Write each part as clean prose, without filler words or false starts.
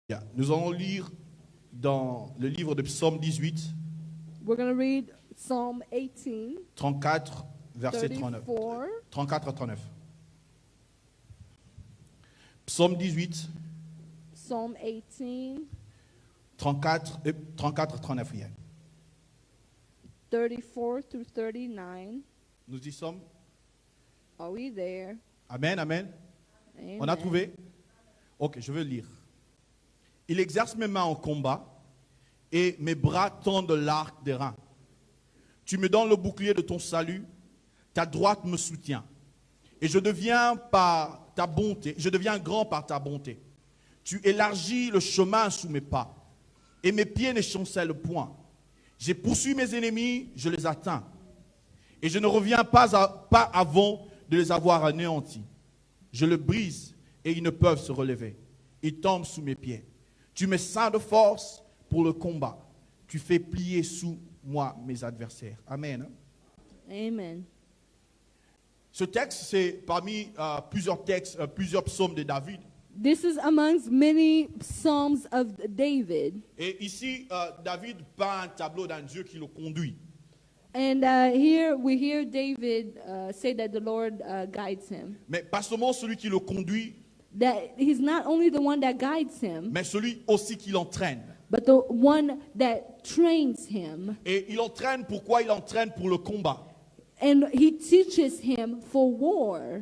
Bien. Nous allons lire dans le livre de Psaume 18, We're going to read Psalm 18, 34, verset 39. 34. 34 à 39. Psaume 18, Psalm 18, 34 à 39. Hier. 34 through 39. Nous y sommes. Are we there? Amen, amen. Amen. On a trouvé? Ok, je veux lire. Il exerce mes mains en combat et mes bras tendent l'arc des reins. Tu me donnes le bouclier de ton salut, ta droite me soutient. Et je deviens par ta bonté, je deviens grand par ta bonté. Tu élargis le chemin sous mes pas et mes pieds ne chancellent point. J'ai poursuivi mes ennemis, je les atteins. Et je ne reviens pas avant de les avoir anéantis. Je le brise et ils ne peuvent se relever. Ils tombent sous mes pieds. Tu me ceins de force pour le combat. Tu fais plier sous moi mes adversaires. Amen. Amen. Ce texte, c'est parmi plusieurs textes, plusieurs psaumes de David. This is amongst many Psalms of David. Et ici, David peint un tableau d'un Dieu qui le conduit. And here we hear David say that the Lord guides him. Mais pas seulement celui qui le conduit, That he's not only the one that guides him, mais celui aussi qui l'entraîne. but the one that trains him. Et il entraîne, pourquoi il entraîne? Pour le combat. And he teaches him for war.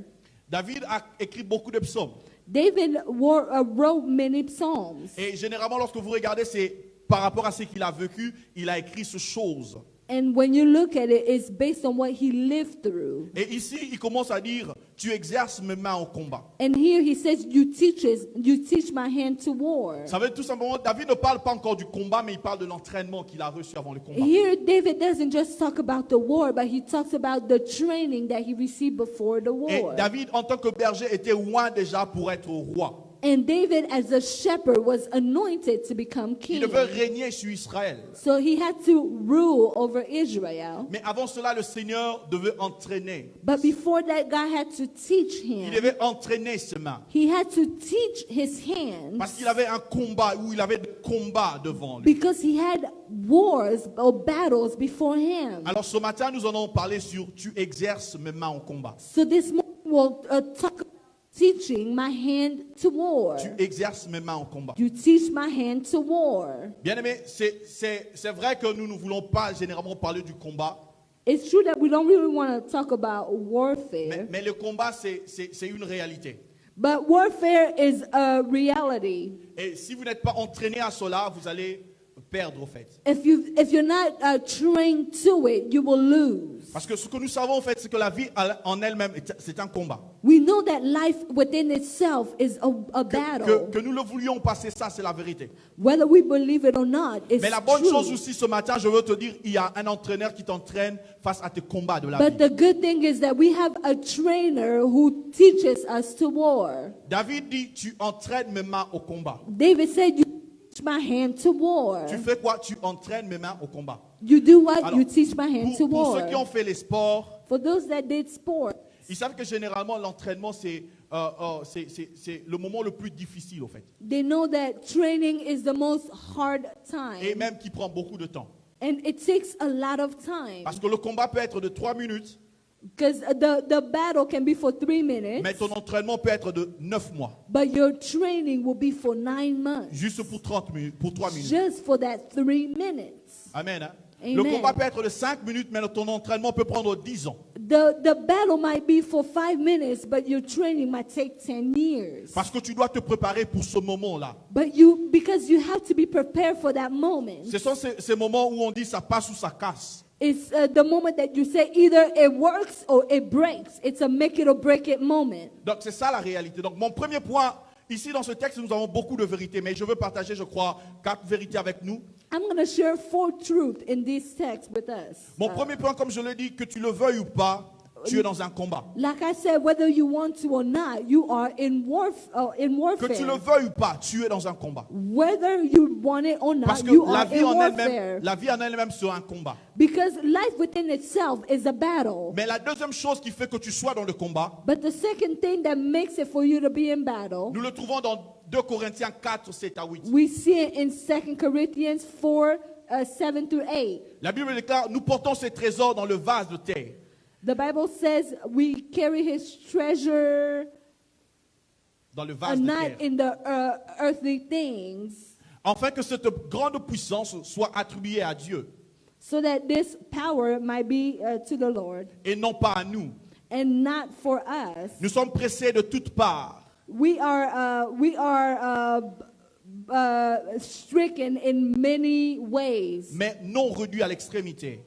David a écrit beaucoup de psaumes. David wrote many psalms. Et généralement, lorsque vous regardez, c'est par rapport à ce qu'il a vécu, il a écrit ces choses. And when you look at it, it's based on what he lived through. Et ici, il commence à dire, tu exerces mes mains au combat. And here he says, you teach my hand to war. Ça veut dire tout simplement, David ne parle pas encore du combat, mais il parle de l'entraînement qu'il a reçu avant le combat. Here David doesn't just talk about the war, but he talks about the training that he received before the Et war. David, en tant que berger, était loin déjà pour être roi. And David, as a shepherd, was anointed to become Il king. devait régner sur Israël. So he had to rule over Israel. Mais avant cela, le Seigneur devait entraîner. But before that, God had to teach Il him. devait entraîner ses mains. He had to teach his hands. Parce qu'il avait un combat, où il avait des combats devant lui. Because he had wars or battles before him. Alors ce matin, nous allons parler sur « Tu exerces mes mains au combat ». So this morning we'll talk about teaching my hand to war. Tu exerces mes mains au combat. You teach my hand to war. Bien aimé, c'est vrai que nous ne voulons pas généralement parler du combat, It's true that we don't really want to talk about warfare. mais le combat, c'est une réalité. But warfare is a reality. Et si vous n'êtes pas entraîné à cela, vous allez perdre au fait. If you're not trained to it, you will lose. Parce que ce que nous savons en fait, c'est que la vie en elle-même, c'est un combat. We know that life within itself is a battle. Que nous le voulions passer, ça c'est la vérité. Whether we believe it or not, it's Mais la bonne chose true. aussi ce matin, je veux te dire, il y a un entraîneur qui t'entraîne face à tes combats de la But vie. the good thing is that we have a trainer who teaches us to war. David dit, tu entraînes mes mains au combat. David said, you teach my hand to war. Tu fais quoi? Tu entraînes mes mains au combat. You do what? Alors, You teach my hand to pour war. ceux qui ont fait les sports, For those that did sport, ils savent que généralement l'entraînement c'est le moment le plus difficile au fait. they know that training is the most hard Et time. même qui prend beaucoup de temps. And it takes a lot of time. Parce que le combat peut être de 3 minutes, Because the battle can be for 3 minutes, mais ton entraînement peut être de 9 mois. but your training will be for 9 months. Juste pour 30 minutes, pour 3 minutes. Just for that 3 minutes. Amen. Hein? Amen. Le combat peut être de 5 minutes, mais ton entraînement peut prendre 10 ans. The battle might be for 5 minutes, but your training might take 10 years. Parce que tu dois te préparer pour ce moment-là. But because you have to be prepared for that moment. Ce sont ces moments où on dit ça passe ou ça casse. It's the moment that you say either it works or it breaks. It's a make it or break it moment. Donc c'est ça la réalité. Donc mon premier point, ici dans ce texte, nous avons beaucoup de vérités, mais je veux partager, je crois, 4 vérités avec nous. I'm going to share 4 truths in this text with us. Mon premier point, comme je l'ai dit, que tu le veuilles ou pas, tu es dans un combat. Like I said, whether you want to or not, you are in Que tu le warfare. veuilles ou pas, tu es dans un combat. Whether you want it or Parce not, que you la are vie in en warfare. elle-même, la vie en elle-même sera un combat. Because life within itself is a battle. Mais la deuxième chose qui fait que tu sois dans le combat, But the second thing that makes it for you to be in battle, nous le trouvons dans 2 Corinthiens 4, 7 à 8. We see it in 2 Corinthians 4, 7 through 8. La Bible déclare, nous portons ces trésors dans le vase de terre. The Bible says we carry his treasure Dans le vase de not terre. in the earthly things, Afin que cette grande puissance soit attribuée à Dieu so that this power might be to the Lord et non pas à nous. and not for us. Nous sommes pressés de toutes parts, We are stricken in many ways, mais non réduits à l'extrémité.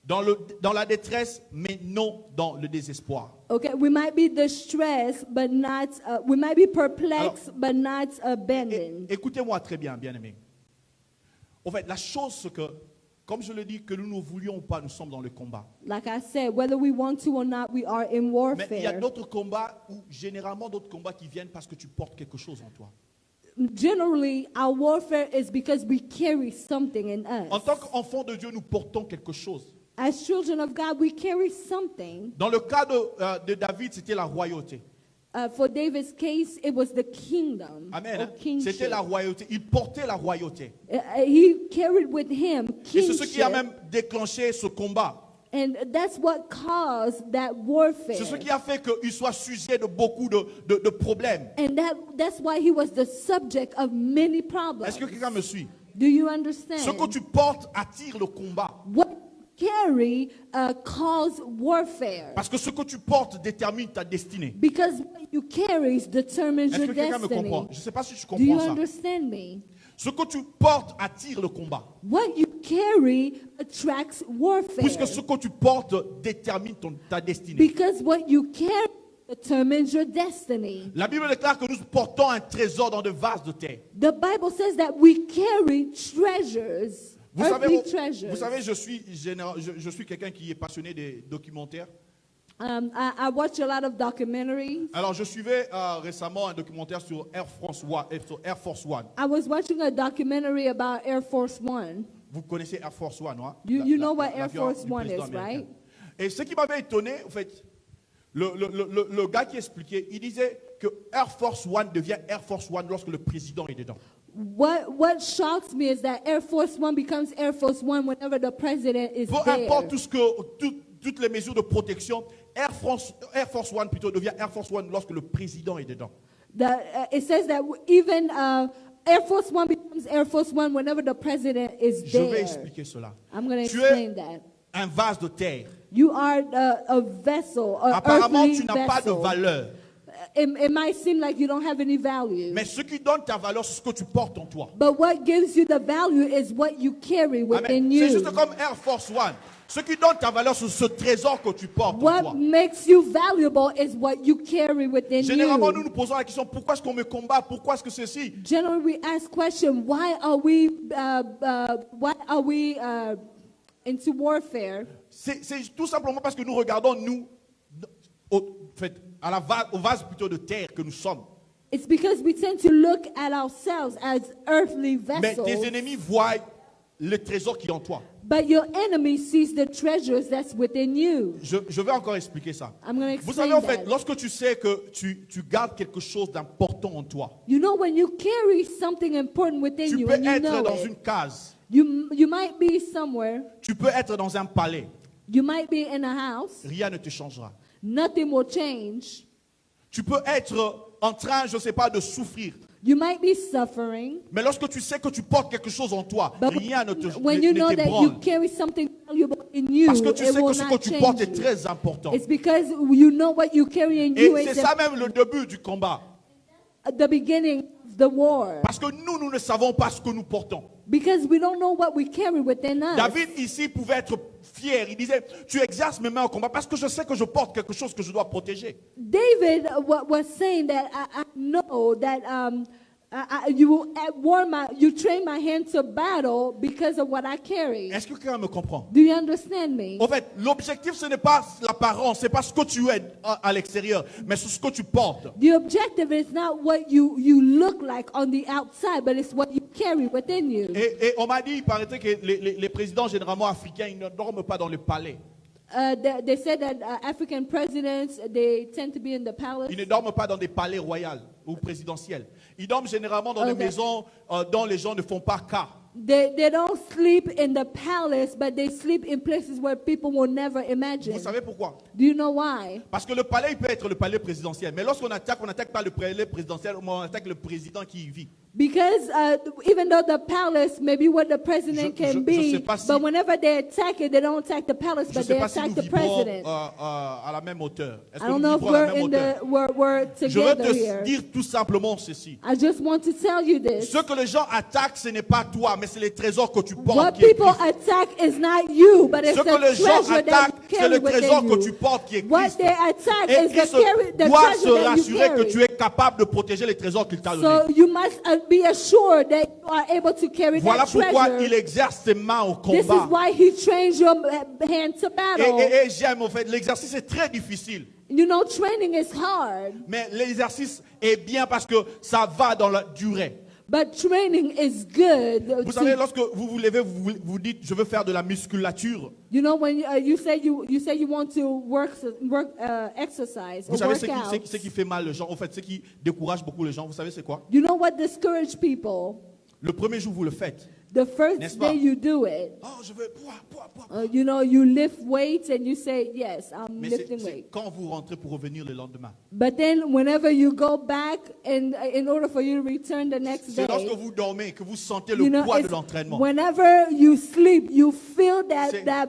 Dans la détresse, mais non dans le désespoir. okay? We might be distressed, but not, we might be perplexed, but not abandoned. Écoutez-moi très bien, bien-aimés. En fait, la chose, c'est que, comme je le dis, que nous voulions ou pas, nous sommes dans le combat. Like I said, whether we want to or not, we are in Mais il y a warfare. d'autres combats, ou généralement d'autres combats qui viennent parce que tu portes quelque chose en toi. Generally, our warfare is because we carry something in En us. tant qu'enfants de Dieu, nous portons quelque chose. As children of God, we carry something. Dans le cas de David, c'était la royauté. For David's case, it was the kingdom Amen. or Hein? kingship. C'était la royauté. Il portait la royauté. He carried with him Et c'est ce qui a kingship, même déclenché ce combat. and that's what caused that warfare. C'est ce qui a fait qu'il soit sujet de beaucoup de problèmes. And that's why he was the subject of many problems. Est-ce que quelqu'un me suit? Do you understand? Ce que tu portes attire le combat. What you carry causes warfare. Parce que ce que tu portes détermine ta destinée. Because what you carry determines Est-ce your que quelqu'un me comprend? destiny. Je ne sais pas si tu Do you comprends ça. understand me? Ce que tu portes attire le combat. What you carry attracts warfare. Puisque ce que tu portes détermine ta destinée. Because what you carry determines your destiny. La Bible déclare que nous portons un trésor dans des vases de terre. The Bible says that we carry treasures, earthly treasures. Vous savez, je suis quelqu'un qui est passionné des documentaires. I watch a lot of documentaries. Alors, je suivais récemment un documentaire sur Air Force One. I was watching a documentary about Air Force One. Vous connaissez Air Force One, non? You know what Air L'avion Force du One président is, américain. right? Et ce qui m'avait étonné, en fait, le gars qui expliquait, il disait que Air Force One devient Air Force One lorsque le président est dedans. What shocks me is that Air Force One becomes Air Force One whenever the president is Peu there. importe toutes les mesures de protection, Air Force One plutôt devient Air Force One lorsque le président est dedans. It says that even Air Force One becomes Air Force One whenever the president is Je vais there. expliquer cela. I'm going to Tu explain es that. un vase de terre. You are a vessel, an Apparemment, earthly tu n'as pas de vessel. valeur. It might seem like you don't have any value. Mais ce qui donne ta valeur, c'est ce que tu portes en toi. But what gives you the value is what you carry within Amen. you. C'est juste comme Air Force One. Ce qui donne ta valeur, c'est ce trésor que tu portes en What toi. makes you valuable is what you carry within Généralement, nous you. nous posons la question, pourquoi est-ce qu'on me combat? Pourquoi est-ce que ceci? Generally, we ask question, why are we into warfare? C'est tout simplement parce que nous regardons, au vase plutôt de terre que nous sommes. It's because we tend to look at ourselves as earthly Mais tes vessels, ennemis voient le trésor qui est en toi. but your enemy sees the treasures that's within you. Je vais encore expliquer ça. I'm going to Vous explain savez, en fait, that. lorsque tu sais que tu gardes quelque chose d'important en toi, You know, when you carry something important within tu you peux and you être know dans it, une case, you might be somewhere, tu peux être dans un palais, you might be in a house, rien ne te changera. nothing will change. Tu peux être en train, je ne sais pas, de souffrir. You might be suffering, Mais lorsque tu sais que tu portes quelque chose en toi, but rien ne when you know that you t'ébranle. carry something valuable in you, Parce que tu it sais will que ce que not tu change portes est you. très important. It's because you know what you carry in you Et is c'est ça même le début du combat. the beginning of the war. Parce que nous ne savons pas ce que nous portons. Because we don't know what we carry within us. David ici pouvait être fier. Il disait, tu exerces mes mains au combat parce que je sais que je porte quelque chose que je dois protéger. David was saying that I know that you train my hand to battle because of what I carry. Est-ce que quelqu'un me comprend? Do you understand me? En fait, l'objectif, ce n'est pas l'apparence, ce n'est pas ce que tu es à l'extérieur, mais c'est ce que tu portes. The objective is not what you look like on the outside, but it's what you carry within you. Et on m'a dit, il paraîtrait que les présidents généralement africains, ils ne dorment pas dans le palais. They said that African presidents, they tend to be in the palace. Ils ne dorment pas dans des palais royaux ou présidentiels. Ils dorment généralement dans des Okay. maisons dont les gens ne font pas cas. They don't sleep in the palace, but they sleep in places where people will never imagine. Vous savez pourquoi? Do you know why? Parce que le palais, il peut être le palais présidentiel. Mais lorsqu'on attaque, on n'attaque pas le palais présidentiel, on attaque le président qui y vit. Because even though the palace may be what the president Je can be, sais pas si- but whenever they attack it, they don't attack the palace, Je ne but sais they pas si attack nous the vibrons president. à la même hauteur. Est-ce I que don't nous know if vibrons à la we're même in hauteur? we're Je veux together here. te dire tout simplement ceci. I just want to tell you this. Ce que les gens attaquent, ce n'est pas toi, mais c'est les trésors que tu portes. What Qui est people Christ. attack is not you, but it's Ce the que les gens treasure that attaquent, you c'est carry le trésor within que tu you. portes qui est What Christ. they attack Et is Christ the doit se treasure that you rassurer que carry. tu es capable de protéger les trésors qu'il t'a So donnés. you must be assured that you are able to carry Voilà that pourquoi treasure. il exerce ses mains au This is combat. why he trains your hand to battle. Et j'aime en fait, l'exercice est très difficile. You know, training is hard, Mais l'exercice est bien parce que ça va dans la durée. but training is good. Vous savez, lorsque vous vous levez, vous dites, je veux faire de la musculature. You know, when you say you want to work exercise Vous or savez work out. ce qui fait mal les gens, en fait, ce qui décourage beaucoup les gens, vous savez c'est quoi? You know what discourages people? Le premier jour, vous le faites. The first N'est-ce pas? day you do it, Oh, je veux poids. you know, you lift weights and you say, yes, I'm Mais lifting c'est weights. quand vous rentrez pour revenir le lendemain. But then whenever you go back and in order for you to return the next C'est lorsque day, vous dormez que vous sentez you le know, poids de it's l'entraînement. whenever you sleep, you feel C'est- that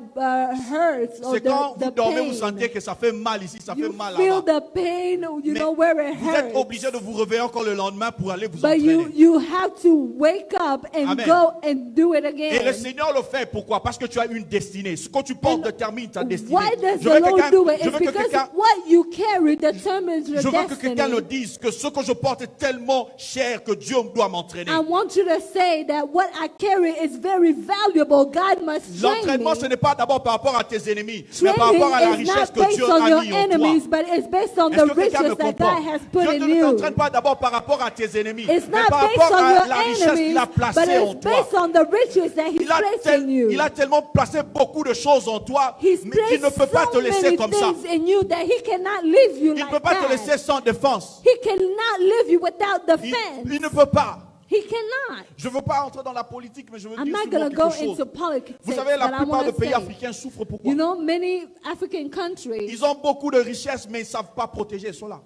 hurts or C'est quand the vous dormez, vous pain. sentez que ça fait mal ici, ça fait You mal feel là-bas. the pain, you Mais know, where it vous êtes hurts. obligé de vous réveiller encore le lendemain pour aller vous But you, entraîner. you have to wake up and Amen. go and do it Et le again. Seigneur le fait, pourquoi? Parce que tu as une destinée. Ce que tu portes And détermine ta destinée. why does Je veux the que Lord quelqu'un- do it? je It's veux que because quelqu'un- what you carry determines your je veux que quelqu'un le destiny. dise, que ce que je porte est tellement cher que Dieu doit m'entraîner. I want you to say that what I carry is very valuable. God must train L'entraînement, ce me. n'est pas d'abord par rapport à tes ennemis, mais par rapport à la Training is richesse not que based Dieu on a your mis en enemies, toi. but it's based on Est-ce the que quelqu'un me riches that comprend? God has put Dieu in ne you. t'entraîne pas d'abord par rapport à tes ennemis, It's mais not par based rapport on à your la richesse enemies, qu'il a but placée en it's toi. based on the riches that He's placed in you. Il a tellement placé beaucoup de choses en toi, He's mais qu'il ne placed peut pas te so laisser many comme ça. things in you that He cannot leave you Il ne like peut pas te that. laisser sans défense. He cannot leave you without Il defense. ne peut pas. He cannot. Je ne veux pas entrer dans la politique, mais je veux I'm dire not seulement going to go quelque chose. into politics. Vous savez, la but I plupart wanna des pays say, africains souffrent pourquoi? you know, many African countries, Ils ont beaucoup de richesses, mais ils ne savent pas protéger cela.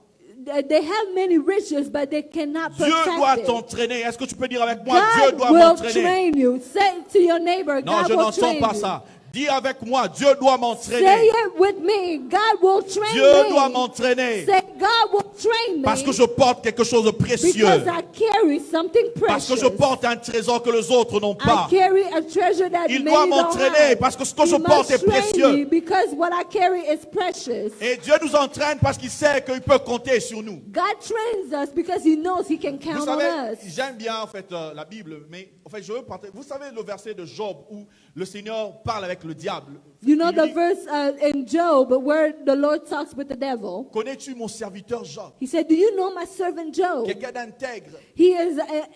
they have many riches, but they cannot Dieu doit protect it. t'entraîner. Est-ce que tu peux dire avec moi, Dieu God doit will m'entraîner? train you. Say to your neighbor, Non, God je will n'entends train pas you. ça. Dis avec moi, Dieu doit Say m'entraîner. it with me. God will train Dieu me. doit m'entraîner. Say, God will train me. Parce que je porte quelque chose de précieux. because I carry something Parce que precious. je porte un trésor que les autres n'ont I pas. carry a treasure that Il many doit don't m'entraîner have. parce que ce que je He porte must est train précieux. me because what I carry is precious. Et Dieu nous entraîne parce qu'il sait qu'il peut compter sur nous. God trains us because He knows He can Vous count savez, on us. j'aime bien en fait la Bible, mais en fait je veux partager. Vous savez le verset de Job où le Seigneur parle avec le diable. You know Il the dit, verse in Job where the Lord talks with the devil? connais-tu mon serviteur Job? He said, do you know my servant Job? Quelqu'un d'intègre. He is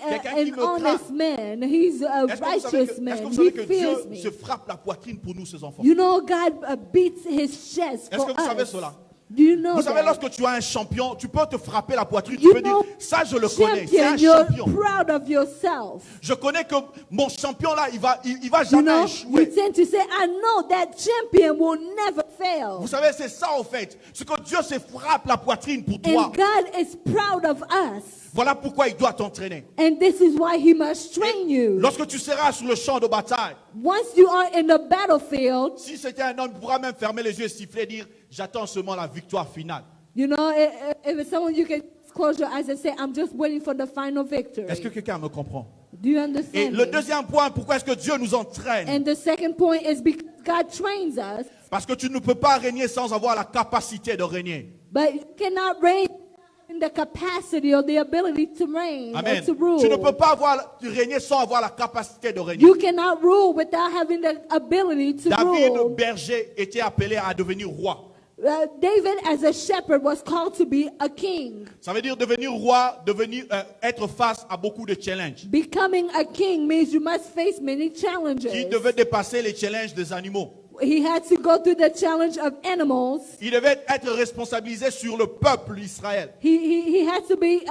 Quelqu'un qui an me honest man. He's a Est-ce que vous savez righteous que, man. est-ce que vous He savez que fears Dieu se me. frappe la poitrine pour nous, ses enfants? You know God beats his chest Est-ce for que vous savez us. cela? Do you know Vous savez, that? lorsque tu as un champion, tu peux te frapper la poitrine. Tu You peux dire, know, ça je le connais, c'est champion, un you're champion. proud of yourself. Je connais que mon champion là, il va You jamais know, you échouer. tend to say, I know that champion will never fail. Vous savez, c'est ça en fait. Ce que Dieu se frappe la poitrine pour toi. And God is proud of us. Voilà pourquoi il doit t'entraîner. And this is why He must train you. Lorsque tu seras sur le champ de bataille, Once you are in the battlefield, si c'était un homme, il pourra même fermer les yeux et siffler et dire, j'attends seulement la victoire finale. you know, if it's someone you can close your eyes and say, I'm just waiting for the final victory. Est-ce que quelqu'un me comprend? Do you Et understand le me? deuxième point, pourquoi est-ce que Dieu nous entraîne? And the second point is because God trains us, Parce que tu ne peux pas régner sans avoir la capacité de régner. but you cannot reign in the capacity or the ability to reign Amen. or to rule. Tu ne peux pas régner sans avoir la capacité de régner. You cannot rule without having the ability to David, rule. berger, était appelé à devenir roi. David, as a shepherd, was called to be a king. Ça veut dire devenir roi, être face à beaucoup de challenges. Becoming a king means you must face many challenges. Qui devait dépasser les challenges des animaux. He had to go through the challenge of animals. Il devait être responsabilisé sur le peuple Israël. He had to be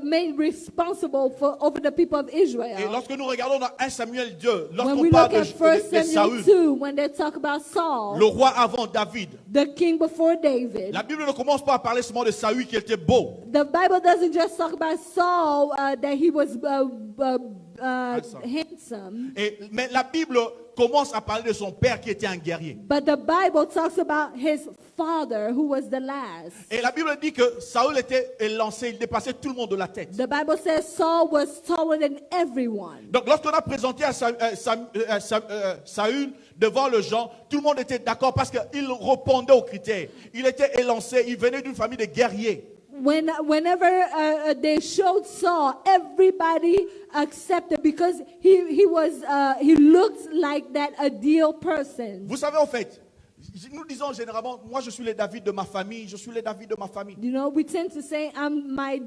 made responsible for over the people of Et Israel. lorsque nous regardons dans 1 Samuel 2, When lorsqu'on we parle look at 1 de Samuel Saül, 2, when they talk about Saul, le roi avant David, the king before David, la Bible ne commence pas à parler seulement de Saül qui était beau. the Bible doesn't just talk about Saul, that he was handsome, Mais la Bible commence à parler de son père qui était un guerrier. but the Bible talks about his father, who was the last. Et la Bible dit que Saül était élancé, il dépassait tout le monde de la tête. The Bible says Saul was taller than everyone. Donc lorsqu'on a présenté à Saül devant le gens, tout le monde était d'accord parce qu'il répondait aux critères. Il était élancé, il venait d'une famille de guerriers. Whenever they showed Saul, everybody accepted because he looked like that ideal person. Vous savez, en fait, nous disons généralement, moi je suis le David de ma famille, je suis le David de ma famille. You know, we tend to say, my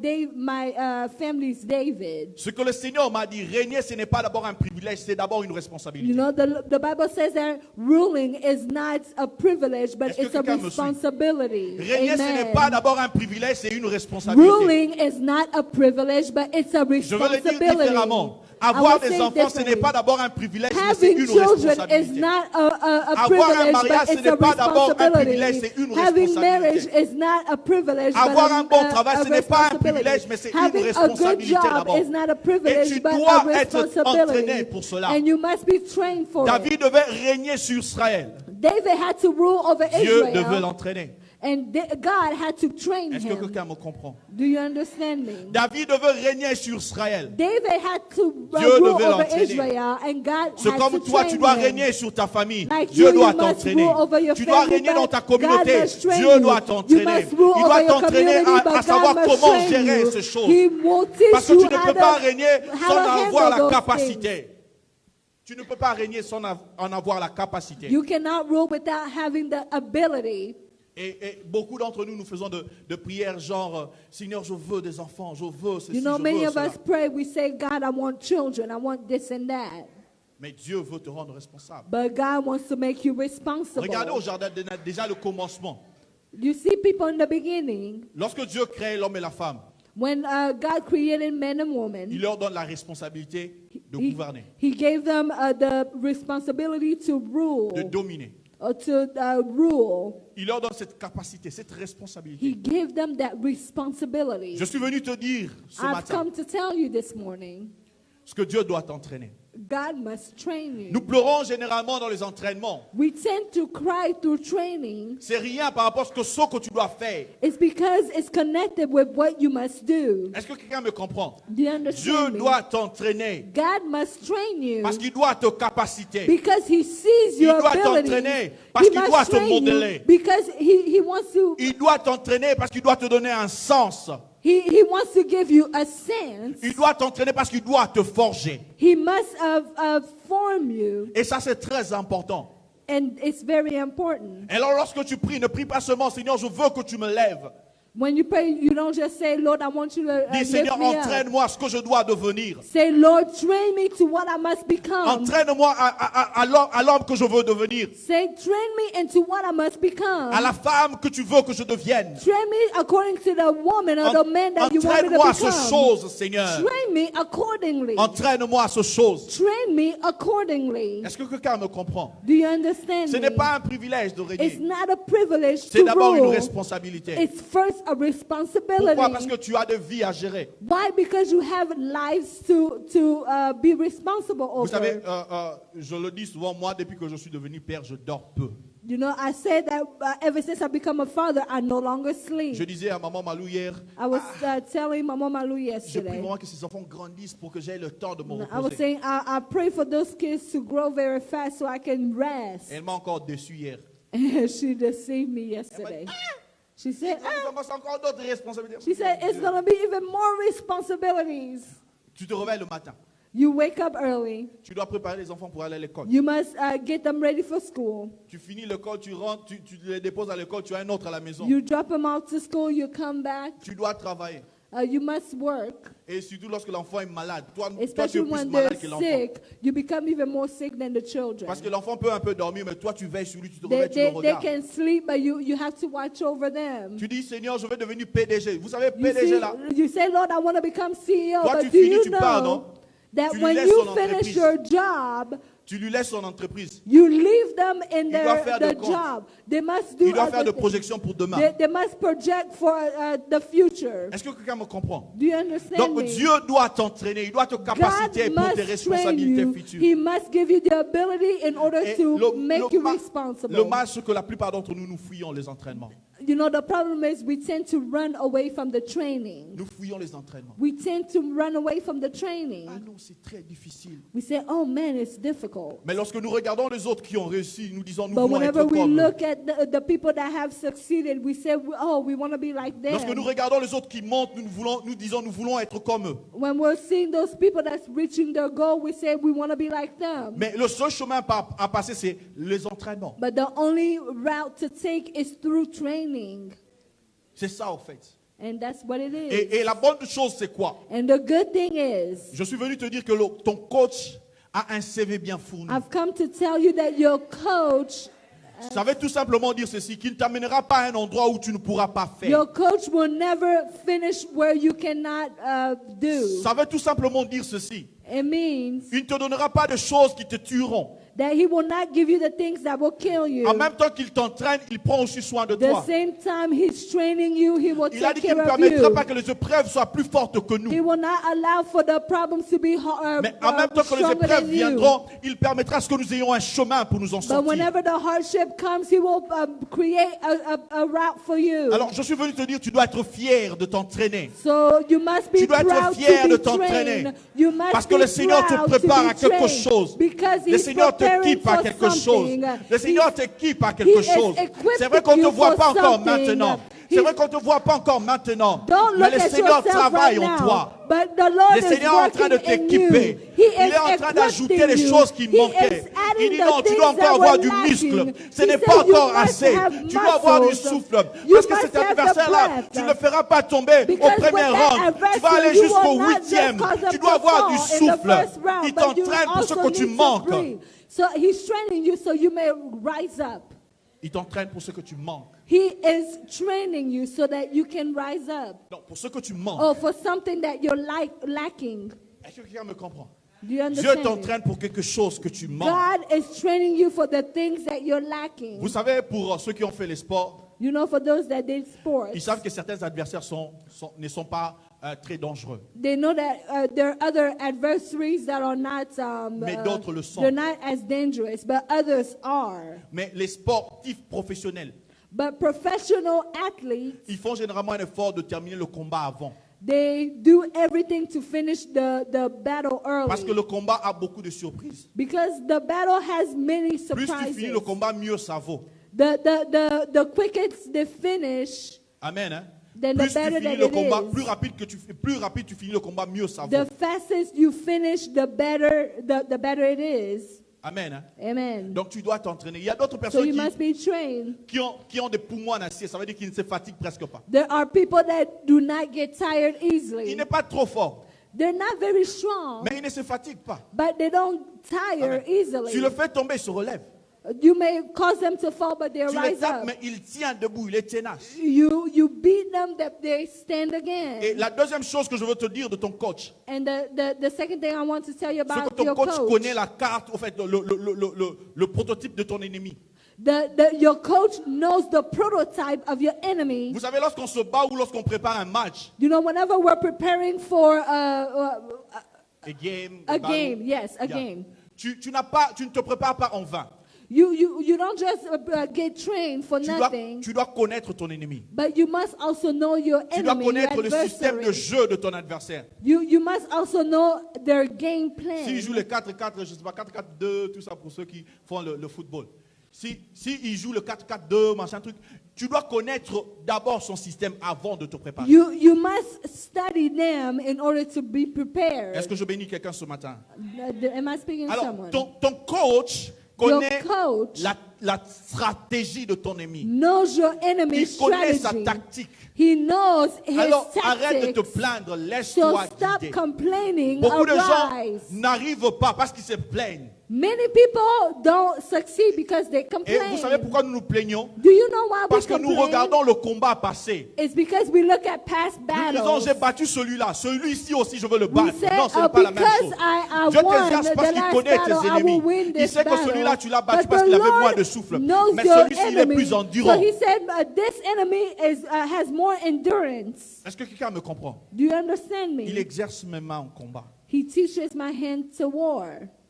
family's David. Ce que le Seigneur m'a dit, régner, ce n'est pas d'abord un privilège, c'est d'abord une responsabilité. You know, the Bible says that ruling is not a privilege, but Est-ce que it's a quelqu'un me suit? responsibility. Régner, ce n'est Amen. pas d'abord un privilège, c'est une responsabilité. Ruling is not a privilege, but it's a Je veux le dire responsibility. différemment. I Avoir will des say enfants, ce n'est differently. pas d'abord un privilège, mais c'est Having une children is responsabilité. not a Avoir un privilege, mariage, but ce it's n'est a pas d'abord un privilège, responsibility. c'est une Having marriage responsabilité. is not a privilege, Avoir but un bon a travail, ce n'est pas un responsibility. privilège, mais c'est une Having a good responsabilité job d'abord. is not a Et privilege, tu but a dois être entraîné responsibility. pour cela. And you must be trained for David it. devait régner sur Israël. David had to rule over Dieu devait Israel, l'entraîner. and God had to train Est-ce que him. quelqu'un me comprend? Do you understand me? David devait régner sur Israël. David had to Dieu rule devait over l'entraîner. Israel, and God C'est had comme to toi, train tu dois him. régner sur ta famille. Like Dieu you doit must t'entraîner. rule over your Tu dois family, régner dans but ta God communauté. must train Dieu you. doit You t'entraîner. must rule Il doit over your t'entraîner community, à but savoir God must comment train gérer you. ces choses. He will teach Parce que you tu ne how peux pas to, régner how sans to avoir handle la those things. capacité. Tu ne peux pas régner sans en avoir la capacité. You cannot rule without having the ability. Et beaucoup d'entre nous, nous faisons de prières genre, Seigneur, je veux des enfants, je veux ceci, You know, je many veux of cela. us pray, we say, God, I want children, I want this and that. Mais Dieu veut te rendre responsable. But God wants to make you responsible. Regardez au jardin d'Éden, déjà le commencement. You see people in the beginning, Lorsque Dieu crée l'homme et la femme, when God created man and woman, il leur donne la responsabilité de gouverner, he gave them the responsibility to rule, de dominer. or to rule. Il leur donne cette capacité, cette responsabilité. He gave them that responsibility. Je suis venu te dire ce I've matin come to tell you this morning, ce que Dieu doit t'entraîner. God must train Nous you. pleurons généralement dans les entraînements. We tend to cry through training. C'est rien par rapport à ce que tu dois faire. It's because it's connected with what you must do. Est-ce que quelqu'un me comprend? Do you Dieu understand me? doit t'entraîner God must train you parce qu'il doit te capaciter. because He sees Il your doit ability. t'entraîner parce He qu'il must doit te train modeler. you because he wants to. Il doit t'entraîner parce qu'il doit te donner un sens. He wants to give you a sense. Il doit t'entraîner parce qu'il doit te forger. He must form you, Et ça, c'est très important. and it's very important. Et alors, lorsque tu pries, ne prie pas seulement, Seigneur, je veux que tu me lèves. When you pray, you don't just say, Lord, I want you to Dis, lift Seigneur, me up. entraîne-moi à ce que je dois devenir. Say, Lord, train me to what I must become. Entraîne-moi à l'homme que je veux devenir. Say, train me into what I must become. À la femme que tu veux que je devienne. Train me according to the woman or the man that you want me to Entraîne-moi à ces become. choses, Seigneur. Train me accordingly. Entraîne-moi à ces choses. Train me accordingly. Est-ce que quelqu'un me comprend? Do you understand Ce me? n'est pas un privilège de It's régner. not a privilege C'est to d'abord une rule. responsabilité. It's first a responsibility. Pourquoi? Parce que tu as des vies à gérer. Why? Because you have lives to be responsible Vous over. savez, je le dis souvent, moi, depuis que je suis devenu père, je dors peu. You know, I said that ever since I become a father, I no longer sleep. Je disais à maman Malou hier, I was telling my mom Malou je prie yesterday. vraiment que ces enfants grandissent pour que j'aie le temps de me I was reposer. saying I pray for those kids to grow very fast so I can rest. Elle m'a encore déçu hier. She deceived me yesterday. She said, Ça commence encore d'autres responsabilités. she said, it's going to be even more responsibilities. Tu te réveilles le matin. You wake up early. Tu dois préparer les enfants pour aller à l'école. You must get them ready for school. Tu finis l'école, tu rentres, tu les déposes à l'école, tu as un autre à la maison. You drop them out to school. You come back. Tu dois travailler. You must work. Et surtout lorsque l'enfant est malade. Toi tu es Especially plus when they're malade que l'enfant. sick, you become even more sick than the children. Parce que l'enfant peut un peu dormir, mais toi tu veilles sur lui, tu te réveilles, tu le They regardes. can sleep, but you have to watch over them. Tu dis, Seigneur, je vais devenir PDG. Vous savez, You, PDG see, là, you say, Lord, I want to become CEO, Toi, but tu do finis, you tu pars, non? know that Tu lui when laisses you son finish entreprise. your job, tu lui laisses son entreprise. you leave them in doit faire their de compte. job. They must do Il doit faire de other things. projections pour demain. They must project for the future. Est-ce que quelqu'un me comprend? Do you understand Donc me? Dieu doit t'entraîner, il doit te capaciter God pour tes must train responsabilités you. futures. He must give you the ability in order Et to make you le responsible. mal, c'est que la plupart d'entre nous, nous fuyons les entraînements. You know, the problem is we tend to run away from the training. Nous fuyons les entraînements. We tend to run away from the training. Ah non, c'est très difficile. We say, oh man, it's difficult. Mais lorsque nous regardons les autres qui ont réussi, nous disons, nous But voulons whenever être we comme eux. look at the people that have succeeded, we say, oh, we want to be like Lorsque nous them. regardons les autres qui montent, nous disons, nous voulons être comme eux. When we're seeing those people that's reaching their goal, we say we want to be like them. Mais le seul chemin à passer, c'est les entraînements. But the only route to take is through training. C'est ça, en fait. And that's what it is. Et la bonne chose, c'est quoi? And the good thing is, Je suis venu te dire que ton coach a un CV bien fourni. I've come to tell you that your coach, Ça veut tout simplement dire ceci, qu'il ne t'amènera pas à un endroit où tu ne pourras pas faire. your coach will never finish where you cannot do. Ça veut tout simplement dire ceci. It means Il ne te donnera pas de choses qui te tueront. that he will not give you the things that will kill you. En même temps qu'il t'entraîne, il prend aussi soin de The toi. same time he's training you, he will Il a dit take qu'il ne care of permettra you. pas que les épreuves soient plus fortes que He nous. will not allow for the problems to be Mais en même temps que les stronger épreuves than you. viendront, il permettra à ce que nous ayons un chemin pour nous en But sortir. whenever the hardship comes, he will create a route for you. Alors je suis venu te dire, tu dois être fier de t'entraîner. So you must be Tu dois être proud fier to de be t'entraîner. trained. You must Parce que be le Seigneur te proud prépare to à be quelque trained chose. because Le he's Seigneur preparing t'équipe à for quelque chose. something. Le Seigneur t'équipe à quelque He is chose. equipping C'est vrai qu'on ne te you voit for pas encore something. maintenant. C'est vrai qu'on ne te voit pas encore maintenant. Don't Mais look le at Seigneur yourself travaille right en now. toi. But the Lord Le is Seigneur est en train de working in you. t'équiper. He Il est en train d'ajouter equipping les you. choses qui He manquaient. is adding Il dit the non, tu things dois encore that avoir were du lacking. muscle. Ce He n'est said pas you encore must assez. have Tu dois avoir du muscles. souffle. You Parce que must cet have the adversaire-là, breath. tu ne le feras pas tomber au Because with premier that round. Tu vas adversary, aller you jusqu'au will not just huitième. cause them Tu dois to avoir du fall in the souffle. first round, Il but you t'entraîne pour ce also que tu need to manques. breathe. So he's training you so you may rise up. Il t'entraîne pour ce que tu manques. He is training you so that you can rise up. Non, pour ce que tu manques. Or for something that you're lacking. Est-ce que quelqu'un me comprend? Do you Dieu understand? me? t'entraîne pour quelque chose que tu manques. God is training you for the things that you're lacking. Vous savez, pour ceux qui ont fait les sports, You know, for those that did sports, ils savent que certains adversaires ne sont pas très dangereux. they know that there are other adversaries that are not, Mais d'autres le sont. they're not as dangerous, but others are. Mais les sportifs professionnels, But professional athletes, ils font généralement un effort de terminer le combat avant. they do everything to finish the battle Parce que early. le combat a beaucoup de surprises. Because the battle has many Plus tu finis surprises. le combat, mieux ça vaut. The quicker the finish, Amen. Hein? then the Plus tu better finis that le it combat, is. plus rapide tu finis le combat, mieux ça vaut. The fastest you finish, the better it is. Amen. Hein? Amen. Donc tu dois t'entraîner. Il y a d'autres So personnes you must be trained. qui ont des poumons en acier. Ça veut dire qu'ils ne se fatiguent presque pas. There are people that do not get tired Il easily. n'est pas trop fort, They're not very strong, mais il ne se fatigue pas. but they don't tire Amen. easily. Tu le fais tomber, il se relève. You may cause them to fall, but they Tu le rise tapes, up. mais il tient debout, il est tenace. You beat them, that they stand Et again. la deuxième chose que je veux te dire de ton coach, And the second thing I want to tell you c'est que about ton your coach coach, connaît la carte, au fait, le prototype de ton ennemi. your coach knows the prototype of your enemy. Vous savez, lorsqu'on se bat ou lorsqu'on prépare un match, You know, whenever we're preparing for a game, a battle, game, yes, a yeah. game. Tu ne te prépares pas en vain. You don't just get trained for nothing, Tu dois connaître ton ennemi. but you must also know your Tu dois enemy, your connaître le système de adversary. jeu de ton adversaire. You must also know their game S'il joue plan. les 4-4, je sais pas, 4-4-2, tout ça pour ceux qui font le football. Si il joue le 4-4-2, machin truc, tu dois connaître d'abord son système avant de te préparer. You must study them in order to be prepared. Est-ce que je bénis quelqu'un ce matin? Am I speaking to Alors, someone? ton coach, connaît coach la stratégie de ton ennemi. knows your enemy's Il connaît sa strategy. tactique. He knows his Alors arrête de te tactics. plaindre, So laisse-toi stop guider. complaining, Beaucoup de gens arise. n'arrivent pas parce qu'ils se plaignent. Many people don't succeed because they Et complain. vous savez pourquoi nous nous plaignons? Do you know why Parce we que nous complain? regardons le combat passé. It's because we look at past Nous disons, battles. j'ai battu celui-là, celui-ci aussi je veux le We battre. say, Non, ce n'est pas la même because chose. I Dieu won t'exerce parce the qu'il last connaît battle, tes I will ennemis. win Il this sait que battle. celui-là, tu l'as battu But parce the qu'il avait moins Lord de souffle. knows Mais your celui-ci, il est enemy. plus So endurant. he said, this enemy has more endurance. Est-ce que quelqu'un me comprend? Do you understand Il me? exerce mes mains en combat. He teaches my hand to war.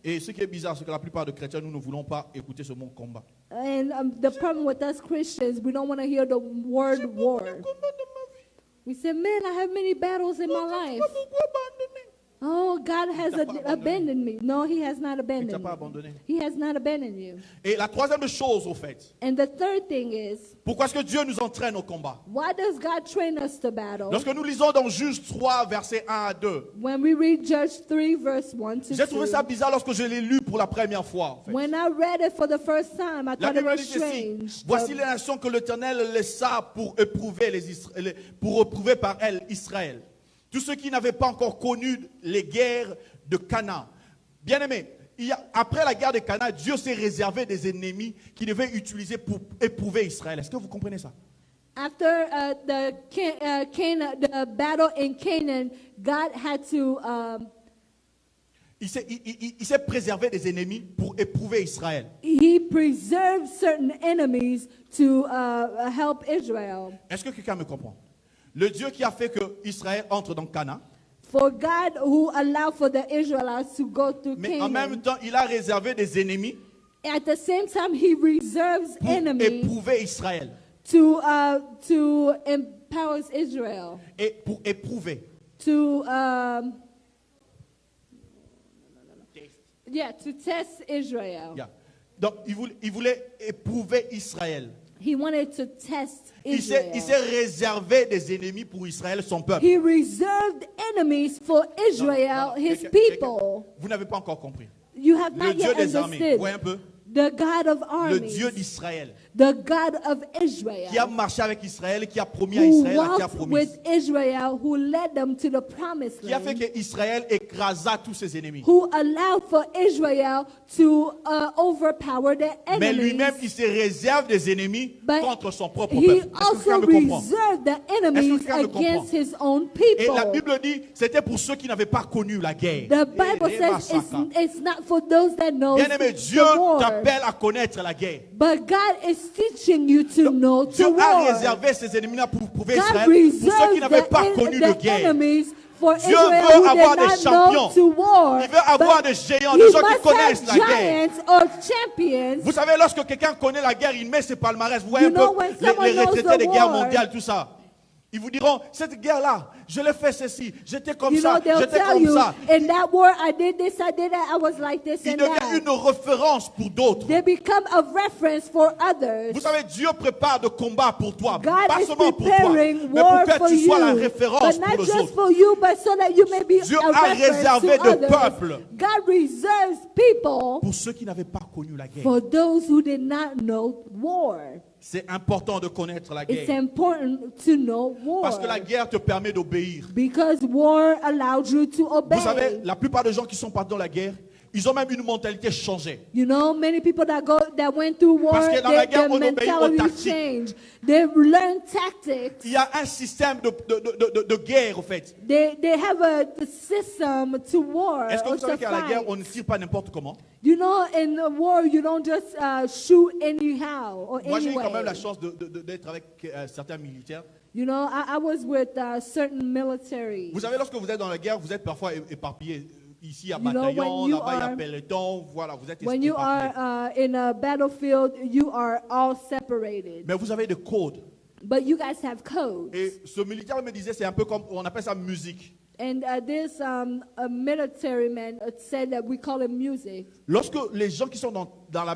Et ce qui est bizarre, c'est que la plupart des chrétiens, nous ne voulons pas écouter ce mot combat. And the problem with us Christians, we don't want to hear the word war. Le combat de ma vie. We say, man, I have many battles in my life. Pourquoi abandonner? Oh, God has t'a pas abandoned me. No, he has not Il ne t'a abandoned pas me. abandonné. He has not abandoned you. Et la troisième chose, au fait, And the third thing is, pourquoi est-ce que Dieu nous entraîne au combat? why does God train us to battle? Lorsque nous lisons dans Juge 3, versets 1 à 2, When we read Judge 3, verse 1 to j'ai trouvé 2, ça bizarre lorsque je l'ai lu pour la première fois. En fait. when I read it for the first time, I La thought it Bible was dit ceci: strange. voici les nations que l'Éternel laissa pour éprouver par elles Israël. Tous ceux qui n'avaient pas encore connu les guerres de Canaan. Bien-aimés, après la guerre de Canaan, Dieu s'est réservé des ennemis qu'il devait utiliser pour éprouver Israël. Est-ce que vous comprenez ça? After the battle in Canaan, God had to Il s'est préservé des ennemis pour éprouver Israël. he preserved certain enemies to help Israel. Est-ce que quelqu'un me comprend? Le Dieu qui a fait que Israël entre dans Canaan, For God who allowed for the Israelites to go through mais en même Canaan, temps, il a réservé des ennemis at the same time he reserves pour enemies éprouver Israël. to empower Israel, Et pour éprouver. to to test Israel. Yeah. Donc, il voulait éprouver Israël. He wanted to test Il s'est Israel. réservé des ennemis pour Israël, son peuple. He reserved enemies for Israel, Non, his quelqu'un- people. Vous n'avez pas encore compris. You have Le not Dieu yet des armées, understood. voyez un peu. The God of Le armies, Dieu d'Israël, the God of qui a Israel, marché avec Israël, qui a promis à who Israël la terre walked promise. with Israel, who led them to the promised Qui a fait land, que Israël écrasa tous ses ennemis. who allowed for Israel to overpower their Mais enemies. lui-même, il se réserve des ennemis But contre son propre he peuple. Est-ce que quelqu'un also me comprend? reserved the enemies quelqu'un me against comprend? his own Et la people. Bible dit, c'était pour ceux qui n'avaient pas connu la guerre. The Bible Et says Masaka. it's not for those that know Bien-aimé, Dieu the war. t'appelle à connaître la guerre. But God is teaching you to know Dieu to a war. réservé ses ennemis-là pour prouver God Israël, pour ceux qui reserved n'avaient pas connu de the guerre. enemies for Dieu Israel veut who avoir did des not champions. know to war. Il veut avoir But des géants, he des gens qui must connaissent have la guerre. giants or champions. Vous savez, lorsque quelqu'un connaît la guerre, il met ses palmarès. Vous voyez You un know peu when les someone knows retraités the des guerres war. mondiales, tout ça. Ils vous diront, cette guerre-là, je l'ai fait ceci, j'étais comme You know, ça, they'll j'étais tell comme you, ça. in that war, I did this, I did that, I was like this Il and devient that. une référence pour d'autres. They become a reference for others. Vous savez, Dieu prépare de combats pour toi, God pas is seulement pour toi, preparing mais war pour que for tu you, sois la référence but pour not les just autres. for you, but so that you may be Dieu a a reference réservé to de others. peuples. God reserves people Pour ceux qui n'avaient pas connu la guerre. for those who did not know war. C'est important de connaître la It's guerre. important to know war Parce que la guerre te permet d'obéir. because war allows you to obey. Vous savez, la plupart des gens qui sont partis dans la guerre, ils ont même une mentalité changée. You know, many people that went through war, Parce que dans la guerre, their on obéit aux mentality tactiques. changed. They learned tactics. Il y a un système de guerre, au fait. They have a system to war. Est-ce que or vous savez to qu'à la guerre, fight. on ne tire pas n'importe comment? You know, in a war, you don't just shoot anyhow or Moi, j'ai eu quand même anyway. la chance d'être avec certains militaires. You know, I was with certain military. Vous savez, lorsque vous êtes dans la guerre, vous êtes parfois éparpillés. Ici, il y a You know, bataillon, when you là-bas, il y a are- peloton. Voilà, vous êtes When you éparpillés. are in a battlefield, you are all separated. Mais vous avez des codes. But you guys have codes. Et ce militaire me disait, c'est un peu comme, on appelle ça musique. And this a military man said that we call it music. Lorsque les gens qui sont dans la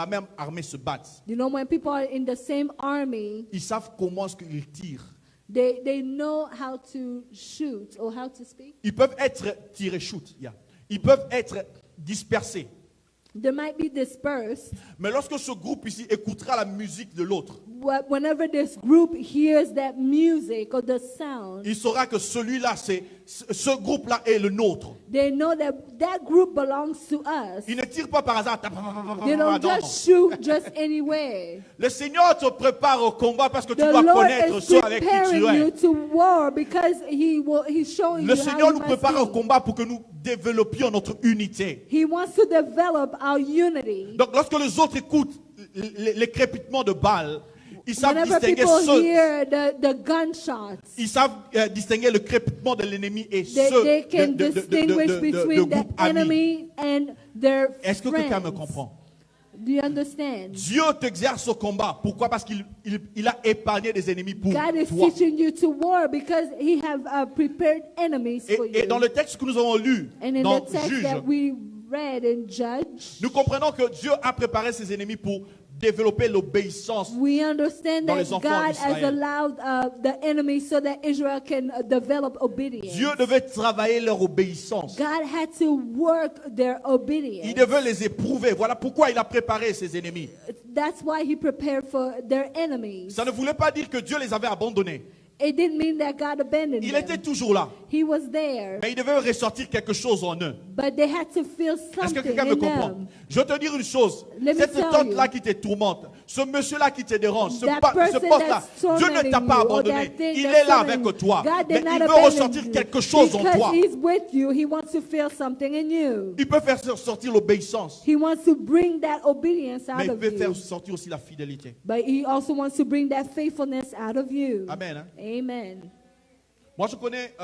même armée se battent, You know, when people are in the same army, ils savent comment est-ce qu'ils tirent. they know how to shoot or how to speak. Ils peuvent être tirés shoot. Yeah. Ils peuvent être dispersés. They might be dispersed. Mais lorsque ce groupe ici écoutera la musique de l'autre, Whenever this group hears that music or the sound, il saura que celui-là, ce groupe-là est le nôtre. they know that that group belongs to us. Il ne tire pas par hasard. They don't Non, just shoot just anywhere. le Seigneur te prépare au combat parce que tu The dois Lord connaître is ceux avec qui preparing tu you es. to war because He's showing Le you Seigneur how nous you must prépare au be. combat pour que nous développions notre unité. He wants to develop our unity. Donc lorsque les autres écoutent les crépitements de balles, ils savent Whenever distinguer people hear the gunshots, ils savent distinguer le crépitement de l'ennemi et they ceux can distinguish de between the groupes amis. enemy and their Est-ce que quelqu'un me friends. comprend? Do you understand? Dieu t'exerce au combat. Pourquoi? Parce qu'il a épargné des ennemis pour God is toi. teaching you to war because He have prepared enemies for you. Et dans le texte que nous avons lu, And in dans the text Juge, that we read in Judge, nous comprenons que Dieu a préparé ses ennemis pour développer l'obéissance. we understand dans that les enfants God has d'Israël. allowed the enemy so that Israel can develop obedience. Dieu devait travailler leur obéissance. God had to work their Il obedience. devait les éprouver. Voilà pourquoi il a préparé ses ennemis. That's why He prepared for their enemies. Ça ne voulait pas dire que Dieu les avait abandonnés. It didn't mean that God abandoned Il them. était toujours là. He was there, Mais il devait ressortir quelque chose en eux. but they had to feel Est-ce que something quelqu'un me in comprend? them. Je veux te dire une chose. Let me Cette tell tante-là you. qui te tourmente, ce monsieur-là qui te dérange, ce That poste-là, person that's Dieu ne t'a tormenting pas you, or abandonné. that thing Il that's est là tormenting avec toi. God Mais did not il veut abandon ressortir you. quelque chose en Because toi. He's with you, He wants to feel something in you. Il peut faire sortir l'obéissance. He wants to bring that obedience Mais out il of peut you. faire sortir aussi la fidélité. But He also wants to bring that faithfulness out of you. Amen. Hein? Amen. Moi, je connais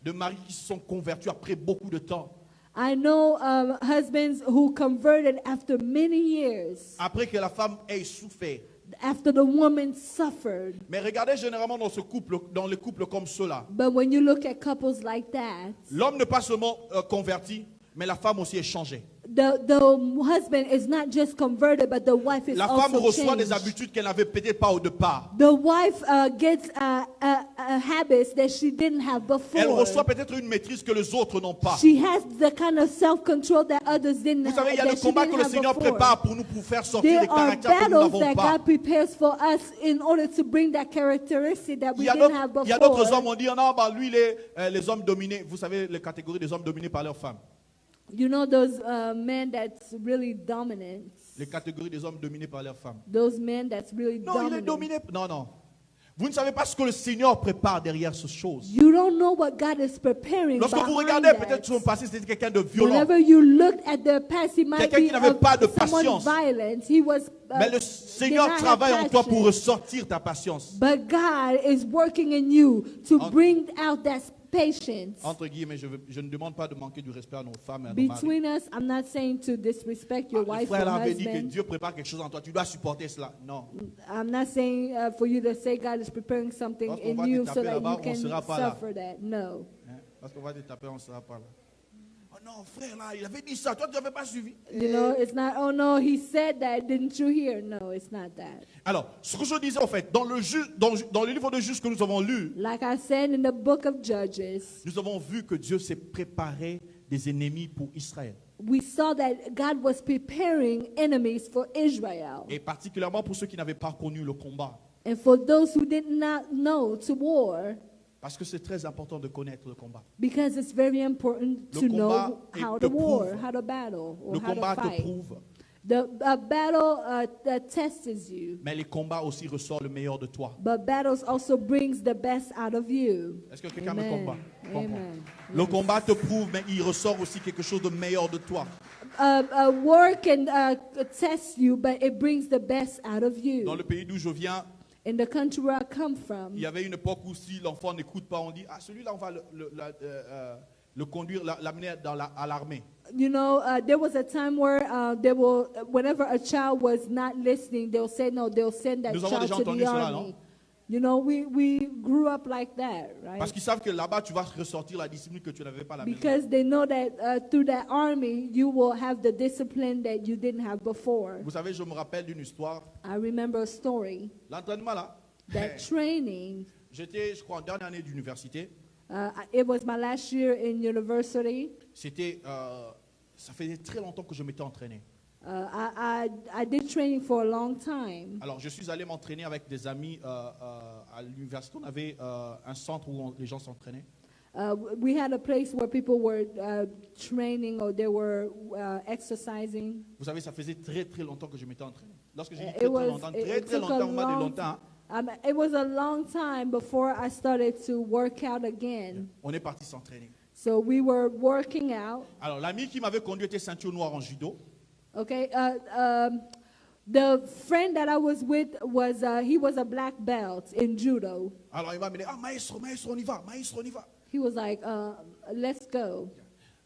des maris qui se sont convertis après beaucoup de temps. I know husbands who converted after many years, Après que la femme ait souffert. after the woman suffered. Mais regardez généralement dans les couples comme ceux-là. But when you look at couples like that, L'homme n'est pas seulement converti, mais la femme aussi est changée. the husband is not just converted, but the wife is La femme also reçoit des changed. habitudes qu'elle n'avait peut-être pas au départ. The wife gets habits that she didn't have Elle before. reçoit peut-être une maîtrise que les autres n'ont pas. She has the kind of self-control that others didn't Vous have. savez, il y a that le she combat didn't que le have Seigneur before. prépare pour nous pour faire sortir There des are caractères que nous battles n'avons that pas. God prepares for us in order to bring that characteristic that Il we y a didn't have d'autres- il y a d'autres before. hommes, on dit, non, bah, lui, les hommes dominés. Vous savez, les catégories des hommes dominés par leurs femmes. You know those men that's really dominant. Les catégories des hommes dominés par leurs femmes. Those men that's really Non, il est dominant. dominé. Non, non. Vous ne savez pas ce que le Seigneur prépare derrière ces choses. You don't know what God is preparing Lorsque vous behind regardez that. peut-être son passé, c'était quelqu'un de violent. Whenever you look at the past, he might Quelqu'un be qui n'avait pas de someone patience. violent. He was. Mais le Seigneur did not travaille have en toi pour passion. ressortir ta patience. But God is working in you to En- bring out that patience. Entre guillemets, je ne demande pas de manquer du respect à nos femmes et à nos maris. Between us, I'm not saying to disrespect your Le wife or frère avait dit que husband. Dieu prépare quelque chose en toi. Tu dois supporter cela. Non. I'm not saying for you to say God is preparing something Lorsqu'on in va te you taper so that là-bas, you on can sera pas là. suffer that. No. Hein? Parce qu'on va te taper, on ne sera pas là. Oh non, frère, là, il avait dit ça. Toi, tu n'avais pas suivi. You know, it's not, oh no, he said that. Didn't you hear? No, it's not that. Alors, ce que je disais en fait, dans le livre de Juges que nous avons lu, Like I said in the book of Judges, nous avons vu que Dieu s'est préparé des ennemis pour Israël. we saw that God was preparing enemies for Israel. Et particulièrement pour ceux qui n'avaient pas connu le combat. And for those who did not know to war, Parce que c'est très important de connaître le combat. because it's very important Le to combat know how te to war, prouve. how to battle, or Le how to combat te fight. prouve, The battle that tests you, mais les combats aussi ressortent le meilleur de toi. but battles also brings the best out of you. Est-ce que quelqu'un me Amen. comprend? Amen. Le combat te prouve, mais il ressort aussi quelque chose de meilleur de toi. War can test you, but it brings the best out of Dans you. le pays d'où je viens, In the country where I come from, il y avait une époque où si l'enfant n'écoute pas, on dit, ah, celui-là, on va le conduire, l'amener à l'armée. you know, there was a time where they will, whenever a child was not listening, they'll say no, they'll send that Nous avons child déjà to entendu the cela, army. non? You know, we grew up like that, right? Parce qu'ils savent que là-bas, tu vas ressortir la discipline que tu n'avais pas à la maison. Because they know that through that army, you will have the discipline that you didn't have before. Vous savez, je me rappelle d'une histoire. I remember a story. L'entraînement là, That training, j'étais, je crois, en dernière année d'université. it was my last year in university. C'était Ça faisait très longtemps que je m'étais entraîné. I did training for a long time. Alors, je suis allé m'entraîner avec des amis à l'université. On avait un centre où les gens s'entraînaient. We had a place where people were training or they were exercising. Vous savez, ça faisait très très longtemps que je m'étais entraîné. Lorsque j'ai dit It très was- longtemps, it- très it très took a longtemps, on m'a dit long- longtemps. It was a long time before I started to work out again. On est parti s'entraîner. So we were working out. Alors, l'ami qui m'avait conduit était ceinture noire en judo. Okay. The friend that I was with was he was a black belt in judo. Alors, il m'a amené, maestro, maestro, on y va, maestro, on y va. He was like, let's go.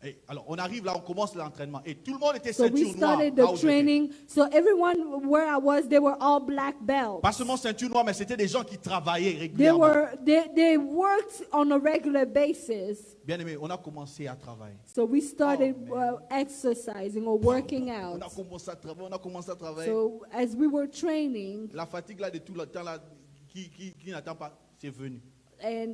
Et alors, on arrive là, on commence l'entraînement. Et tout le monde était So we ceinture noire. started là the où j'étais. training. So everyone where I was, they were all black belts. Pas seulement ceinture noire, mais c'était des gens qui travaillaient They régulièrement. they worked on a regular basis. Bien aimé, on a commencé à travailler. So we started Oh, man. exercising or working On out. a commencé à travailler, on a commencé à travailler. So as we were training, La fatigue là de tout le temps là, qui n'attend pas, c'est venu. and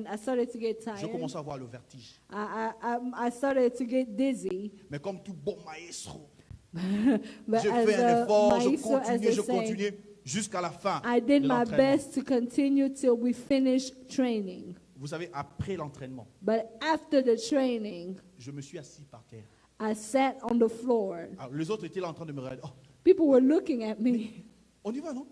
I started to get Je tired. commence à avoir le vertige. I started to get dizzy. Mais comme tout bon maestro, But je as fais un a effort, je maestro, as continue, they je say, continue jusqu'à la fin I did de my l'entraînement. best to continue till we finished training. Vous savez, après l'entraînement, But after the training, je me suis assis par terre. I sat on the floor. Alors, les autres étaient là en train de me regarder. Oh, People were looking at me. on y va, non?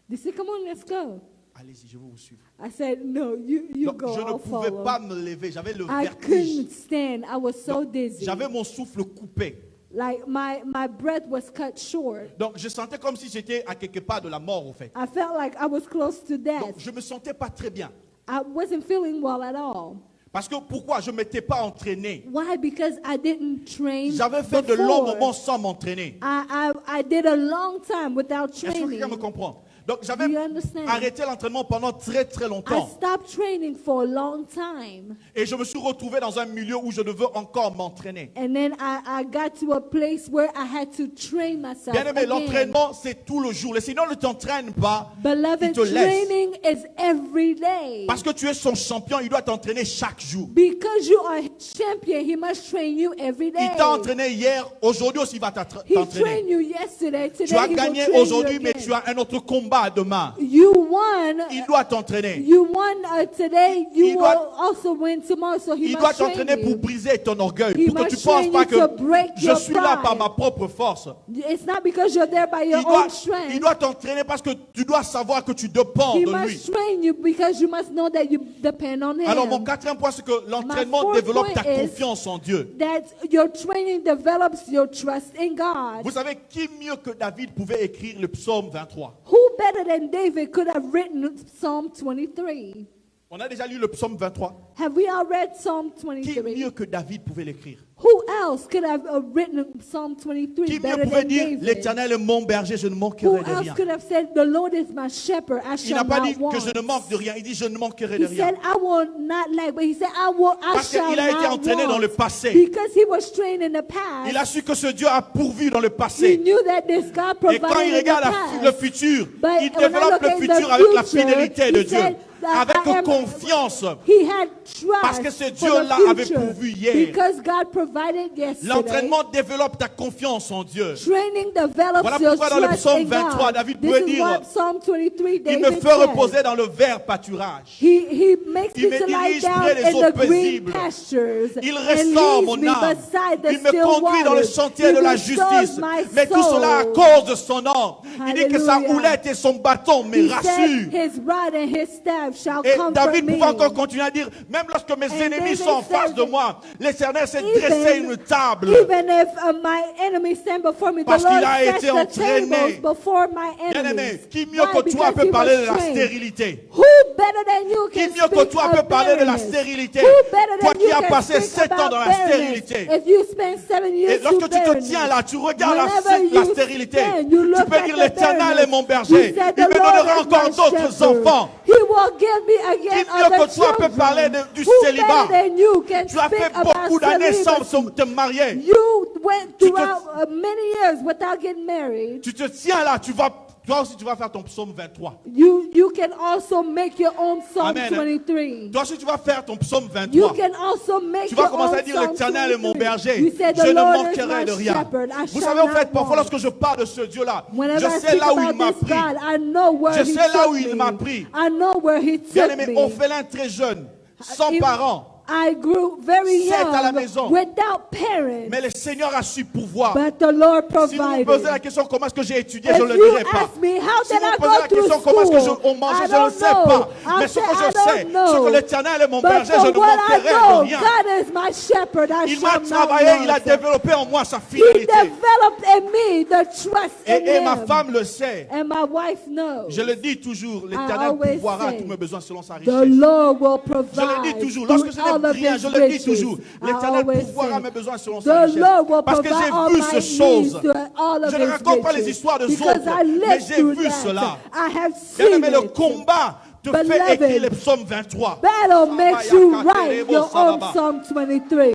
They said, "Come on, let's go." Allez-y, je vais vous suivre. I said, "No, you Donc, go. je ne I'll pouvais follow." pas me lever, j'avais le I vertige. couldn't stand. I was so Donc, dizzy. j'avais mon souffle coupé. Like my breath was cut short. Donc, je sentais comme si j'étais à quelque part de la mort, au fait. I felt like I was close to Donc, death. je me sentais pas très bien. I wasn't feeling well at all. Parce que pourquoi je ne m'étais pas entraîné? Why? Because I didn't train J'avais fait de longs before. moments sans m'entraîner. I did a long time without Est-ce que quelqu'un me training. comprend? Donc, j'avais Do you understand? arrêté l'entraînement pendant très très I longtemps. stopped training for a long time. Et je me suis retrouvé dans un milieu où je devais encore m'entraîner. And then I got to a place where I had to train myself Bien aimé, again. l'entraînement, c'est tout le jour. Le Seigneur ne t'entraîne pas, il Beloved, te laisse. training is every day. Parce que tu es son champion, il doit t'entraîner chaque jour. Because you are his champion, he must train you every day. Il t'a entraîné hier, aujourd'hui aussi il va He t'entraîner. trained you yesterday, today Tu as he will gagné train you aujourd'hui, mais again. tu as un autre combat demain. You won. Il doit t'entraîner. You won today. Il You doit- will also win tomorrow. So he Il doit must train t'entraîner pour you. briser ton orgueil, He pour que tu must ne penses train pas you to que break je your suis là par pride. ma propre force. It's not because you're there by your Il doit, own strength. il doit t'entraîner parce que tu dois savoir que tu dépends He de lui. must train you because you must know that you depend on him. Alors mon quatrième point, c'est que l'entraînement fourth développe ta point is- confiance en Dieu. That your training develops your trust in God. Vous savez, qui mieux que David pouvait écrire le psaume 23? Who better than David could have written Psalm 23? On a déjà lu le psaume 23. Have we all read Psalm Qui 23? mieux que David pouvait l'écrire? Who else could have written Psalm 23 Qui mieux better pouvait than dire, David? l'Éternel est mon berger, je ne Who manquerai de else rien. could have said, the Lord is my shepherd, I Il shall n'a pas dit not want? que je ne manque de rien, il dit je ne manquerai de He rien. said, I will not lack, but he said, I Parce shall qu'il a été not entraîné dans want. le passé. Because he was trained in the past. Il a su que ce Dieu a pourvu dans le He passé. knew that this God Et provided quand il in the regarde le past. futur, But il when I développe look le in the futur avec la future, fidélité de he Dieu, said that avec I am- confiance. He had trust Parce que ce for Dieu-là the avait future. pourvu hier. Because God provided yesterday. L'entraînement développe ta confiance en Dieu. Training develops Voilà your pourquoi dans le trust psaume in 23, God. David This pouvait is dire, what Psalm 23, Il David me fait said. reposer dans le vert pâturage. He makes Il me me to lie dirige down près des in eaux the green paisibles. pastures. Il and restaure leads mon me âme. beside the Il me still conduit dans le waters. sentier He de la restores justice. my Mais tout cela à soul. cause de son nom. Il dit que sa Hallelujah. houlette et son bâton me He said, rassurent. his rod and his staff shall Et comfort David me. pouvait encore continuer à dire, même lorsque mes And ennemis David sont en face said de that moi, l'Éternel s'est dressé une table. Even if my enemies stand before me, the Parce Lord qu'il a sets été the entraîné. tables before my Bien-aimé, enemies. qui mieux Why? que toi Because peut he parler was de la trained. stérilité? Who better than you Qui can mieux que speak toi of peut parler de la barrenness? stérilité? Who better Toi than qui you as can passé speak 7 ans about dans la barrenness? stérilité. If you spend 7 Et years lorsque to tu te barrenness, tiens là, tu regardes la whenever you stérilité. stand, you Tu look peux at dire, the l'Éternel barrenness. est mon You berger. said, Il the me Lord donnera is encore my d'autres shepherd. enfants. He will give me again Qui mieux other que toi peut children. parler du Who célibat? better than you can Tu as speak fait about beaucoup d'années sans celibacy? te marier. You went Tu te- throughout many years without getting married. Tu te tiens là, tu vas toi aussi tu vas faire ton psaume 23. You can also make your own Psalm Amen. 23. Toi aussi tu vas faire ton psaume You 23. can also make Tu vas your commencer own à dire Psalm l'Éternel est mon 23. berger. You say, Je the ne Lord is manquerai my de rien. shepherd. I Vous shall savez, en not fait, parfois want. lorsque je parle de ce Dieu-là, Whenever je I sais speak là où il about m'a this pris. God, I know where Je he sais là took où il me. m'a pris. I know where he Bien took aimé, me. orphelin très jeune, sans If- parents. I grew very Sept à la young maison. without parents, Mais le Seigneur a su pourvoir. but the Lord Si vous me posez la provided. question comment est-ce que j'ai étudié, If je ne le you dirai pas. ask me how Si did vous I me posez go la through question comment est-ce que school, on mangeait, I je ne don't sais know. pas. I'll Mais ce say que I je sais, don't c'est que know. l'Éternel est mon But berger, for je ne what I manquerai know, de rien. God is my shepherd. I Il m'a shall not travaillé, il a want. développé en moi sa He fidélité. developed in me the trust in Et ma him. femme le sait. And my wife knows. Je le dis toujours, l'Éternel always pourvoira say, tous mes besoins selon sa The richesse. Lord will Je le provide dis toujours, through lorsque je all n'ai of rien, his je le dis riches. toujours. I L'Éternel always pourvoira say, mes besoins selon sa the richesse. Lord will Parce que provide j'ai all vu my ces needs choses. to all of Je ne his raconte pas les riches. histoires des Because autres, I mais lived j'ai through vu that. cela. I have Bien seen aimé, le it. combat te fait Beloved, écrire les psaumes 23. Battle makes you write your own Sababa. Psalm 23.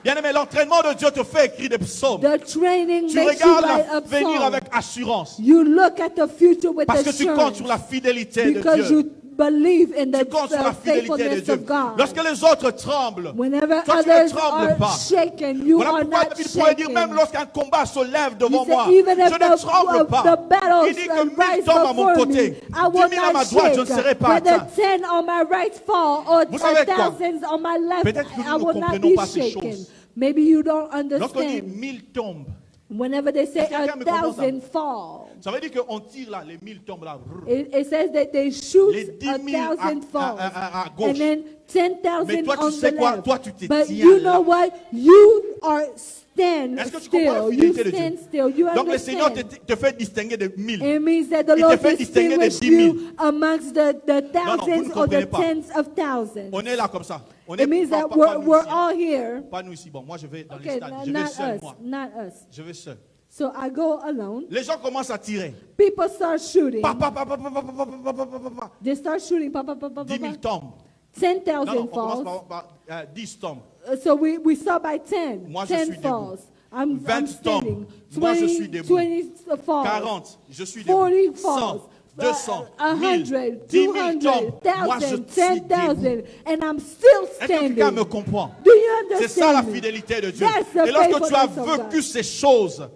Bien aimé, l'entraînement de Dieu te fait écrire des psaumes. The training Tu makes you regardes write a l'avenir psalm. avec assurance. You look at the future with Parce que tu comptes assurance sur la fidélité de because Dieu. you believe in Tu the comptes sur la fidélité de faithfulness Dieu. of God. Lorsque les autres tremblent, Whenever toi tu ne others trembles are pas. shaken, you Voilà are pourquoi not David pourrait dire, même shaken. lorsqu'un combat se lève He devant said, moi, even if je ne tremble the pas. battles Il dit que 1000 rise tombent à mon before côté, me, I 10 will 000 à ma not droite, je ne shake. serai pas Whether atteint. 10 on my right fall or Vous savez quoi? thousands on my left, Peut-être que nous I ne will not comprenons be pas ces shaken. choses. Maybe you don't Lorsqu'on dit understand. 1000 tombent, Whenever they say quelqu'un me comprend ça? 1,000 fall, ça veut dire qu'on tire là, les 1000 tombent là. it says that they shoot Les 10 000 1,000 falls. à gauche. And then 10,000 Mais toi, tu on sais the quoi? left. Toi, tu te But tiens you là. know what? You are stand Est-ce que tu comprends la still. You fidélité de stand Dieu? still. You Donc le Seigneur understand. te fait distinguer de 1000. It means that the Il te Lord fait distinguer des distinguished 10 000. you amongst the vous ne thousands or comprenez the pas. tens of thousands. On est là comme ça. On est It means pas, that pas nous we're ici. all here. Pas nous ici. Bon, moi je vais dans les Okay, stades. Je vais not seul, us, moi. not us. Je vais seul. So I go alone. Les gens commencent à tirer. People start shooting. Pa, pa, pa, pa, pa, pa, pa, pa, pa, pa, pa. They start shooting. Pa, pa, pa, pa, 10 pa, 000 pa. tombent. 10,000 Non, non, on commence falls. par 10 tombent. So we start by 10. Moi, je 10 suis debout. falls. I'm 20 standing. tombent. Moi, je suis debout. 20 falls. 40, je suis debout. 40 100, falls. 200, 100, 1000, 10 000 tombent. Moi, je 100, suis 10,000, debout. and I'm still Est-ce que quelqu'un me standing. comprend? Do you understand? C'est ça la me? fidélité de Dieu. That's the Et lorsque tu as faithfulness of vécu God. ces choses,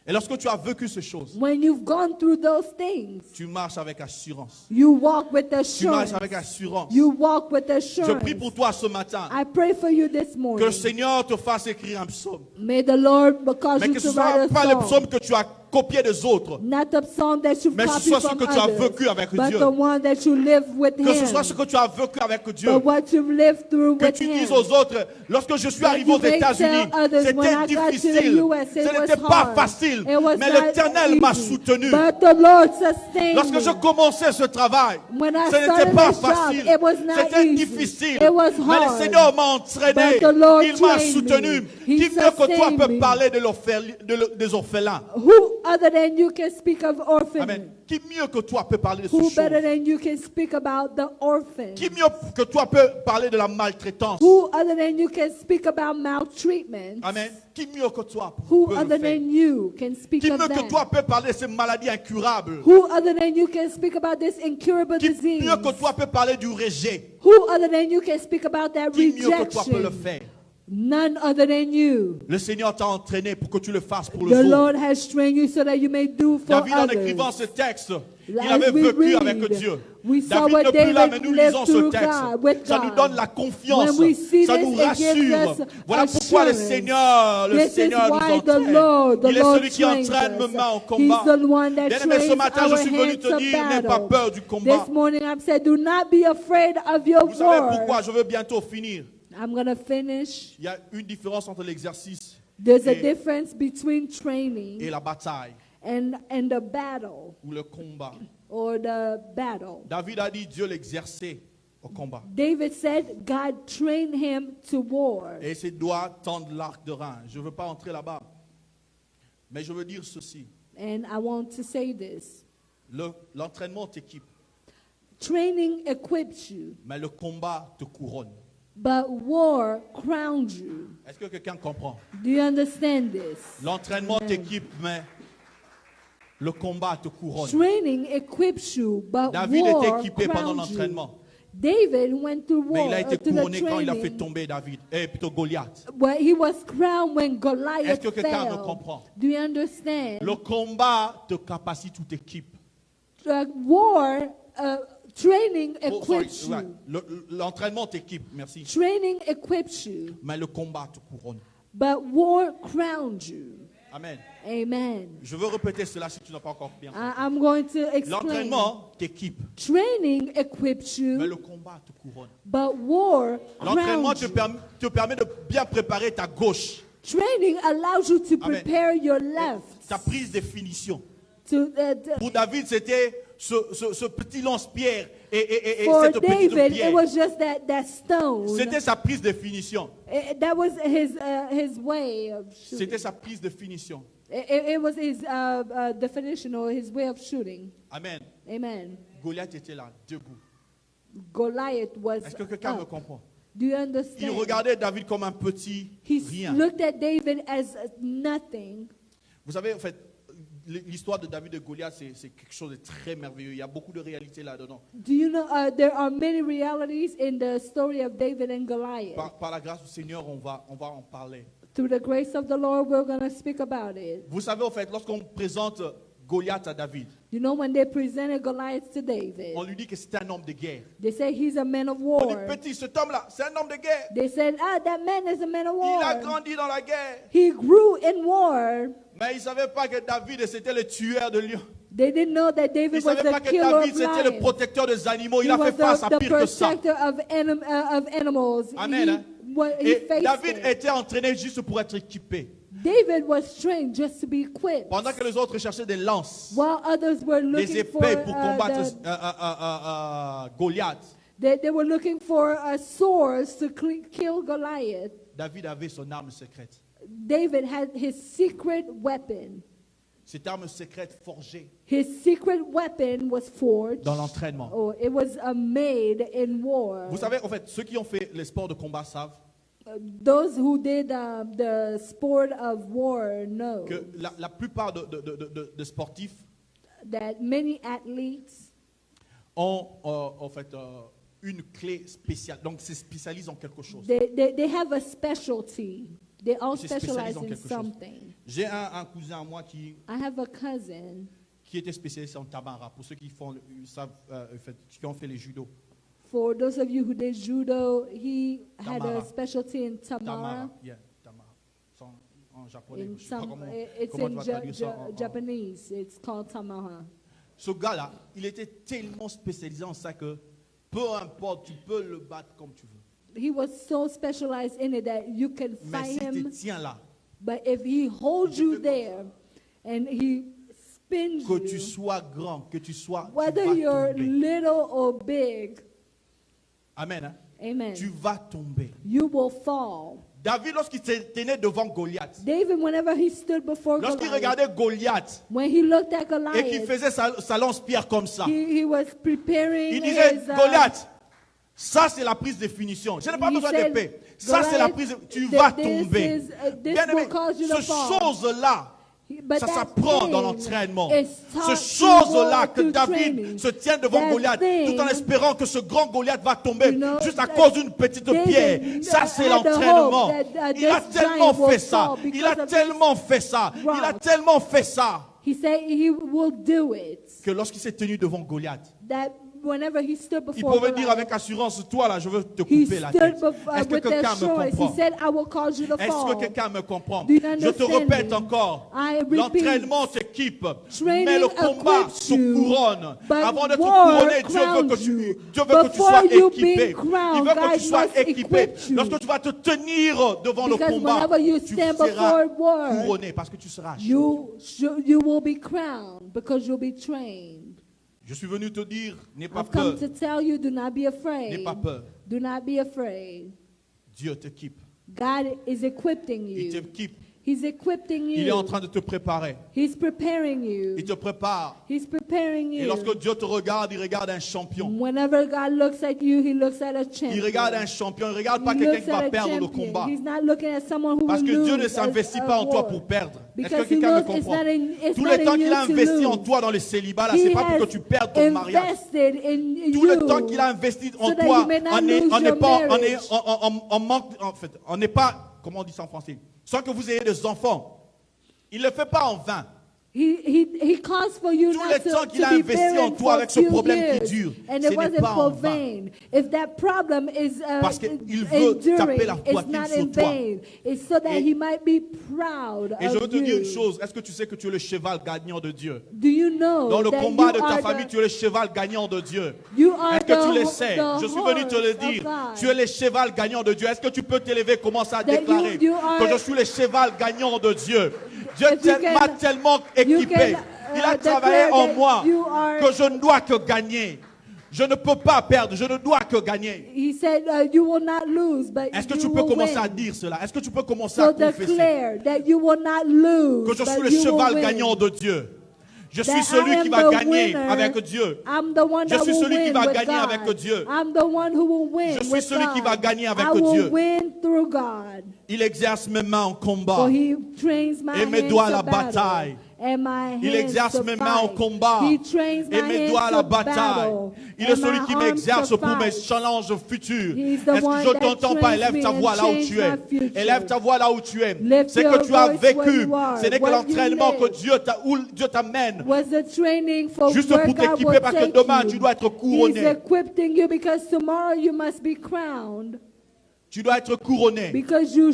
et lorsque tu as vécu ces choses, When you've gone through those things, tu marches avec assurance. you walk with Tu assurance. marches avec assurance. You walk with Je assurance. prie pour toi ce matin. I pray for you this Que le morning. Seigneur te fasse écrire un psaume. May the Lord cause Mais you que ce to ne write soit a pas le song. psaume que tu as copié des autres. Not the psalm that you've Mais ce copied soit ce from que tu as others, vécu avec but Dieu. the one that you live with Que ce Him. soit ce que tu as vécu avec Dieu. But what you've lived through Que with tu Him. dises aux autres, lorsque je suis That arrivé aux you may États-Unis, tell others, when I c'était got to the difficile. US, it Ce was n'était pas hard. facile. It was Mais not l'Éternel m'a easy. soutenu. But the Lord sustained Lorsque me. je commençais ce travail, When I ce n'était started pas this job, facile. it was not C'était easy. difficile. It was Mais le hard. Seigneur m'a entraîné. But the Lord Il m'a trained soutenu. me. Qui He mieux que toi sustained peut me. parler des orphelins? Who other than you can speak of orphans? Amen. Qui mieux que toi peut parler de ces Who choses? better than you can speak about the orphan? Qui mieux que toi peut parler de la maltraitance? Who other than you can speak about maltreatment? Amen. Qui mieux que toi Who peut le other faire? than you can speak Qui of mieux que that? toi peut parler de ces maladies incurables? Who other than you can speak about this incurable Qui disease? mieux que toi peut parler du rejet? Who other than you can speak about that Qui mieux que toi peut le rejection? faire? None other than you. Le Seigneur t'a entraîné pour que tu le fasses pour The les autres. Lord has trained you so that you may do for David, en écrivant others. ce texte, il As avait we vécu read, avec Dieu. we saw David what n'est plus là, mais David nous lived lisons ce through texte. God, with Ça nous God. donne la confiance. When we see Ça this, nous it gives rassure. us Voilà pourquoi le assurance. Seigneur This is nous why the entraîne. Lord, Il est celui qui trains entraîne mes us. mains au He's combat. the one that Bien-aimé, ce trains matin, je our suis venu hands te to dire, n'aie pas battle. peur du combat. This morning I've said, do not be afraid of your Vous savez war. pourquoi? Je veux bientôt finir. I'm going to finish. Il y a une différence entre l'exercice There's a et, difference between et training la bataille and the battle ou le combat. or the battle. David a dit Dieu l'exerçait au combat. David said God trained him to war. Et ses doigts tendent l'arc de rein. Je ne veux pas entrer là-bas. Mais je veux dire ceci. And I want to say this. L'entraînement t'équipe, Training equips you, mais le combat te couronne. but war crowns you. Est-ce que quelqu'un comprend? Do you understand this? L'entraînement t'équipe, mais Le combat te couronne. Training equips you, but David war était équipé pendant crowns you. l'entraînement. David went through Mais war il a été to the couronné quand il a fait training. tomber plutôt Goliath. Well, he was crowned when Est-ce Goliath que quelqu'un me fell. comprend? Do you understand? Le combat te capacite toute équipe. War training Oh, sorry, equips ouais. you. L'entraînement t'équipe, merci. Training equips you, Mais le combat te couronne. but war crowns you. Amen. Amen. Je veux répéter cela si tu n'as pas encore bien compris. I'm going to explain. L'entraînement t'équipe, Training equips mais you, le combat te couronne. but war L'entraînement crowns you. te permet de bien préparer ta gauche, Training allows you to Amen. prepare your left. ta prise de finition. To, Pour David, c'était ce petit lance-pierre et for cette petite David, pierre. it was just that stone. C'était sa prise de finition. That was his way of shooting. C'était sa prise de finition. It was his definition or his way of shooting. Amen. Amen. Goliath était là, debout. Goliath was Est-ce que quelqu'un me up. comprend? Do you Il understand? regardait David comme un petit He rien. looked at David as nothing. Vous savez, en fait, l'histoire de David et Goliath, c'est quelque chose de très merveilleux. Il y a beaucoup de réalités là-dedans. Do you know there are many realities in the story of David and Goliath? Par la grâce du Seigneur, on va en parler. Through the grace of the Lord, we're going to speak about it. Vous savez, en fait, lorsqu'on présente Goliath à David, You know, when they presented Goliath to David, on lui dit que c'est un homme de guerre. they say he's a man of On dit, war. petit, cet homme-là, c'est un homme de guerre. They said, that man is a man of Il a war. grandi dans la guerre. He grew in war. Mais il ne savait pas que David, c'était le tueur de lions. They didn't know that Il David ne was savait pas the que killer David, of c'était le lions. protecteur des animaux. Il He a was fait face à the pire que ça. protector of animals. Amen, hein? He Et faced David it. était entraîné juste pour être équipé. David was trained just to be equipped. Pendant que les autres cherchaient des lances, While others were des looking for épées pour combattre Goliath, they were looking for swords to kill Goliath. David avait son arme secrète. David had his secret weapon. Cette arme secrète forgée His secret weapon was forged. dans l'entraînement. Oh, it was made in war. Vous savez, en fait, ceux qui ont fait les sports de combat savent Those who did the sport of war know que la plupart de sportifs that many athletes ont en fait une clé spéciale. Donc, se spécialisent en quelque chose. they have a specialty. They all Ils se spécialisent specialize en in quelque chose. something. J'ai un cousin à moi qui I have a cousin. était spécialisé en tamara. Pour ceux qui qui ont fait les judo. For those of you who did judo, he had Tamara. a specialty in Tamara. Yeah, tamara. En japonais. In Je sais pas some, comment it's tu in vas traduire ça en- Japanese. It's called Tamara. Ce gars-là, il était tellement spécialisé en ça que peu importe, tu peux le battre comme tu veux. He was so specialized in it that you can Mais fight si tu him. tiens là, But if he holds you there and he spins que tu you, sois grand, que tu sois, tu whether vas you're tomber. little or big, Amen. Hein? amen, Tu vas tomber. you will fall. David, lorsqu'il tenait devant Goliath, David, whenever he stood before lorsqu'il Goliath, regardait Goliath when he looked at et qu'il Goliath, faisait sa lance-pierre comme ça, he was preparing il disait, his, Goliath, ça c'est la prise de finition. Je n'ai pas He besoin said, d'épée. Ça c'est la Goliath, prise de... Tu this vas is, tomber. this Bien aimé, will cause you to ce fall. chose-là, But ça that s'apprend dans thing l'entraînement. is Ce taught chose-là through que war, David through training. se tient devant That Goliath, thing, tout en espérant que ce grand Goliath va tomber you know, juste à that cause d'une petite David, pierre. Ça, c'est had the l'entraînement. hope that, Il a this tellement giant will fait ça. fall Il a because of tellement fait ça. Il a rock. tellement fait ça He said he will do it. que lorsqu'il s'est tenu devant Goliath, That whenever he stood il before pouvait dire Goliath, avec assurance, toi là, je veux te he couper la stood tête. Est-ce que with quelqu'un me assurance. He comprend? said, I will cause you to Est-ce que fall. quelqu'un me comprend? Do you Je te understand répète me? encore. I repeat. L'entraînement t'équipe, Training mais le combat equips te you, couronne. but Avant d'être war couronné, Dieu veut que crowns tu, you. Dieu veut que tu Before sois you équipé. being crowned, Il veut que God tu sois must équipé. equip you. Lorsque tu vas te tenir devant le Because combat, whenever you tu stand seras before war, couronné parce que tu seras chaud. you will be crowned because you'll be trained. Je suis venu te dire, n'aie pas I've come peur. to tell you, do not be afraid. N'aie pas peur. Do not be afraid. Dieu t'équipe. God is equipping Il you. t'équipe He's equipping Il est en you. train de te préparer. He's preparing you. Il te prépare. He's preparing Et you. lorsque Dieu te regarde, il regarde un champion. Whenever God looks at you, He looks at a Il champion. regarde un champion. Il ne regarde pas He quelqu'un looks qui va at a perdre le champion. combat. He's not looking at someone who Parce will que Dieu ne lose s'investit a pas en toi war. pour perdre. Est-ce que Because he quelqu'un me knows it's comprend? not in, it's Tout not le temps in qu'il you a to investi en lose. toi dans le célibat, là, He c'est pas pour has que tu perdes ton mariage. invested in Tout you le temps qu'il a investi en so that toi, you may not on lose n'est your pas, marriage. on manque, en fait, on n'est pas, comment on dit ça en français? Sans que vous ayez des enfants. Il ne le fait pas en vain. He caused for you Tout not le to, temps qu'il to a be investi en barren toi for avec ce few problème years, qui dure, and ce it n'est wasn't pas en for vain. vain. If that problem is Parce qu'il veut enduring, taper la it's poitrine not sur in toi. vain. It's so that Et- he might be proud Et je veux of te dire une you. chose. Est-ce que tu sais que tu es le cheval gagnant de Dieu? Do you know Dans le that combat you de ta are famille, the- tu es le cheval gagnant de Dieu. you are Est-ce que tu le the- sais? the Je suis venu te le horse of dire. God. Tu es le cheval gagnant de Dieu. Est-ce que tu peux t'élever et commencer à That you- déclarer you are- que je suis le cheval gagnant de Dieu? Dieu If you m'a can- tellement you équipé. can, Il a declare travaillé en that moi you are- que je ne dois que gagner. Je ne peux pas perdre. Je ne dois que gagner. He said, you will not lose, but Est-ce que you tu peux will commencer à win. dire cela? Est-ce que tu peux commencer à So confesser declare that you will not lose, que je suis but le you will cheval win. gagnant de Dieu? Je suis That celui I qui am va the gagner winner. avec Dieu. I'm the one Je that suis will celui qui win va with gagner God. avec Dieu. I'm the one who will win Je suis with celui qui va God. gagner avec I will Dieu. win through God. Il exerce mes mains en combat. For he trains my Et mes hands doigts à to la battle, bataille. and my Il hands exerce to mes mains en fight. combat. He trains Et my mes hands doigts à la to bataille. battle, Il est and celui my qui arms m'exerce to pour mes fight. challenges futurs. He's the Est-ce one que je that t'entends pas? trains Élève me ta voix and là où change tu es. my future. Élève ta voix là où tu es. Lift C'est que your tu as voice where vécu. you are, Ce n'est que what you l'entraînement que live. où Dieu t'amène. Was the training for Juste where pour God t'équiper will parce que take demain, you. tu dois être He's couronné. equipping you because tomorrow you must be crowned. Tu dois être couronné. Because you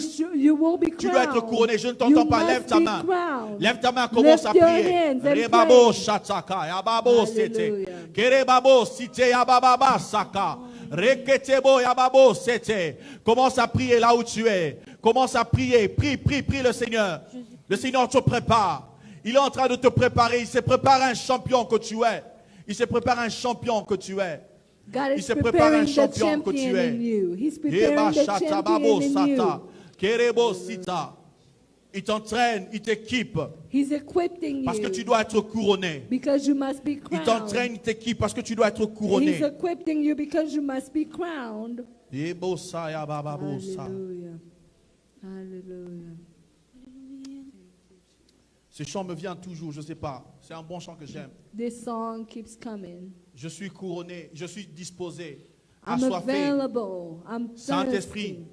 will be crowned. Tu dois être couronné. Je ne t'entends You pas. must Lève ta be main. crowned. Lève ta main, commence à Lift your prier. hands and Rebabo pray. shataka, yababo sete. Hallelujah. Kerebabo site, yabababa saka. Reketebo yababo sete. Commence à prier là où tu es. Commence à prier. Prie, prie, prie le Seigneur. Le Seigneur te prépare. Il est en train de te préparer. Il s'est préparé un champion que tu es. Il s'est préparé un champion que tu es. God Il is s'est préparé un preparing the champion que tu champion es. in you. He's Eba preparing the shata champion babo in sata. you. Kerebo sita. Il t'entraîne, il t'équipe. He's equipping Parce que tu you dois être couronné. because you must be Il crowned. t'entraîne, il t'équipe parce que tu dois être He's couronné. equipping you because you must be crowned. Yebosa yabababosa. Hallelujah. Hallelujah. Ce chant me vient toujours, je ne sais pas. C'est un bon chant que j'aime. This song keeps coming. Je suis couronné, je suis disposé, I'm assoiffé. available. I'm Saint-Esprit, thirsty.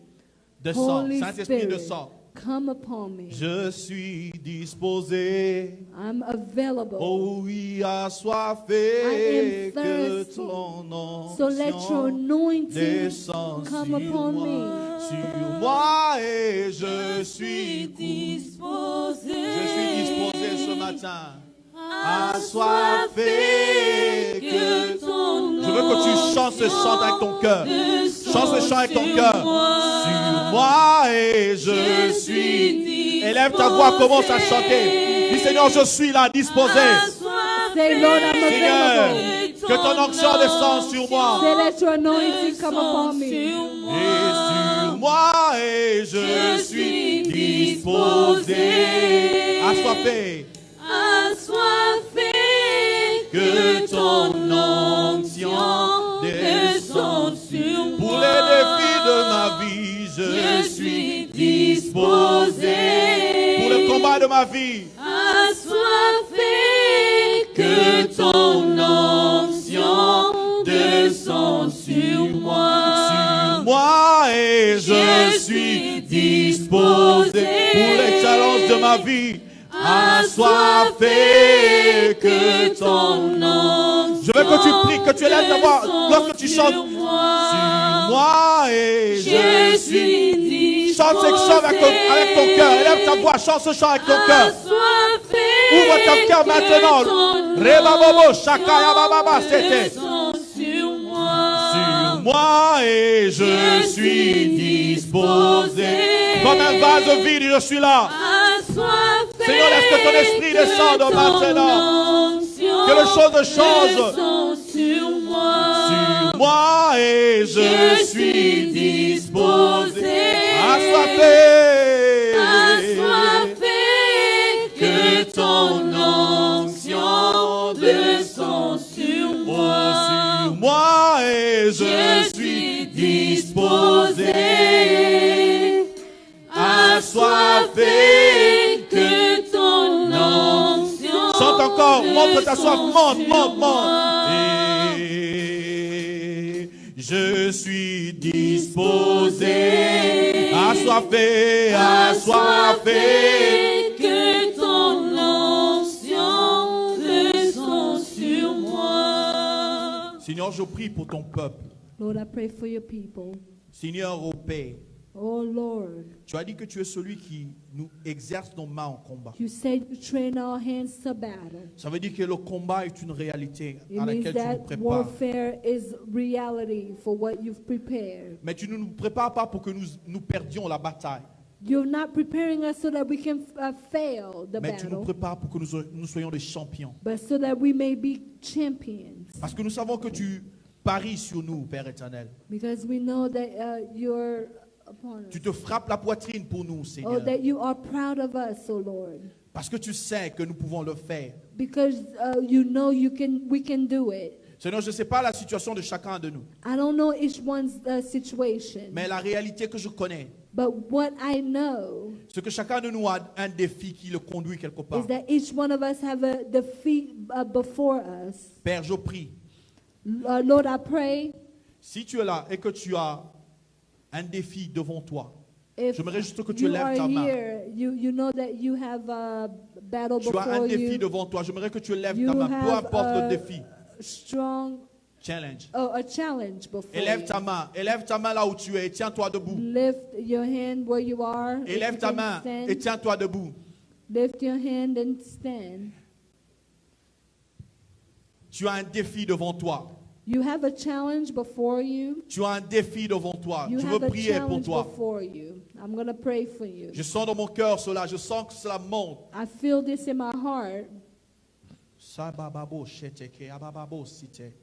descends. Holy Saint-Esprit, Spirit, descends. come upon me. Je suis disposé. I'm available. Oh oui, I assoiffé, am que thirsty. ton So let your onction anointing descend come sur upon moi, me. sur moi et je suis disposé. Je suis disposé ce matin, assoiffé que ton Je veux que tu chantes ce chant avec ton cœur. Chante ce chant avec ton cœur. Sur moi et je suis. Élève ta voix, commence à chanter. Dis Seigneur, je suis là, disposé. Say, Lord, I'm Seigneur, available. que ton onction descende sur moi. Say, let your anointing come upon me. Et sur moi et je suis disposé. Assoiffé. Assoiffé, Que ton onction descende sur moi. Pour les défis de ma vie, je suis disposé. Pour le combat de ma vie, assoiffé, que ton onction descende sur moi et je suis disposé. Pour les challenges de ma vie, assoiffé que ton nom. Je veux que tu pries, que tu élèves ta voix lorsque tu chantes. Sur moi et je suis. Chante ce chant avec ton cœur. Élève ta voix, chante ce chant avec ton cœur. Ouvre ton cœur maintenant. Rebabobo, shakaya bababa, c'était. Sur moi et je suis disposé. Comme un vase vide, je suis là. Seigneur, laisse que ton esprit descende maintenant. Que les choses changent. Sur moi et je suis disposé. Assoiffé. disposé, assoiffé, que ton onction Chante encore, montre ta soif, monte, monte, monte. Et je suis disposé, assoiffé, assoiffé. que ton onction descend sur moi. Seigneur, je prie pour ton peuple. Lord, I pray for your people. Seigneur, ô Père, Oh Lord, tu as dit que tu es celui qui nous exerce nos mains en combat. you said you train our hands to battle. Ça veut dire que le combat est une réalité It à means laquelle tu nous that prépares. warfare is reality for what you've prepared. Mais tu ne nous prépares pas pour que nous perdions la bataille. You're not preparing us so that we can fail the Mais tu nous battle, prépares pour que nous soyons des champions. but so that we may be champions. Parce que nous savons que tu paries sur nous, Père éternel. Because we know that you're upon us. Tu te frappes la poitrine pour nous, Oh, Seigneur. that you are proud of us, oh Lord. Parce que tu sais que nous pouvons le faire. Because you know we can do it. Seigneur, je ne sais pas la situation de chacun de nous. I don't know each one's situation, Mais la réalité que je connais, but what I know c'est que chacun de nous a un défi qui le conduit quelque part. is that each one of us have a defeat before us. Père, je prie. Lord, I pray Si tu es là et que tu as un défi devant toi, if j'aimerais juste que tu you lèves are ta main. here, you know that you have a battle Tu as un before défi you. devant toi. J'aimerais que tu lèves You ta main, peu have importe le a défi. strong, Challenge. a challenge before Élève you. ta main. Élève ta main là où tu es et tiens-toi debout. Lift your hand where you are. If Élève you ta can main stand, et tiens-toi debout. lift your hand and stand. Tu as un défi devant toi. You have a challenge before you. Tu as un défi devant toi. You Je have veux a prier pour challenge toi. before you. I'm going to pray for you. Je sens dans mon cœur cela. Je sens que cela monte. I feel this in my heart. Sabababo sheteke, abababo site.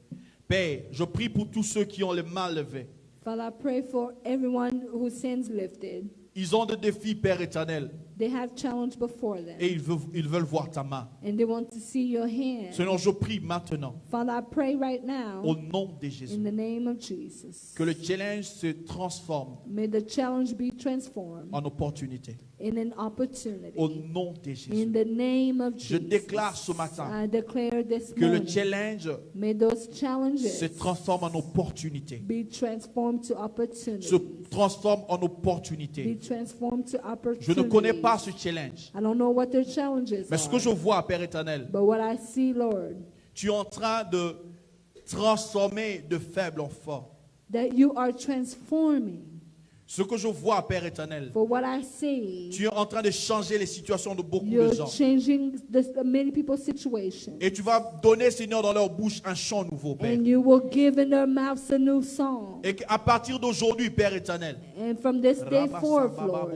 Père, je prie pour tous ceux qui ont les mains levées. Father, I pray for everyone whose hands lifted. Ils ont des défis, Père éternel. They have challenge before them. Et ils veulent voir ta main. And they want to see your hand. Seigneur, je prie maintenant, Father, I pray right now au nom de in Jésus, the name of Jesus. que le challenge se transforme May the challenge be transformed en opportunité. in an opportunity. Au nom de Jésus. In the name of Je Jesus. déclare ce matin I declare this que le morning. challenge May those se challenges transforme en opportunité. be transformed to Se opportunity. transforme en Be opportunité. transformed to opportunity. Je ne connais pas ce challenge. I don't know what their challenges Mais ce que je are. vois, Père éternel, But what I see, Lord, tu es en train de transformer de faible en fort. that you are transforming. Ce que je vois, Père éternel, For what I see, tu es en train de changer les situations de beaucoup de you're gens. changing many people's situation. Et tu vas donner, Seigneur, dans leur bouche un chant nouveau, Père. And you will give in their mouths a new song. Et qu'à partir d'aujourd'hui, Père éternel, And from this day forth, Lord,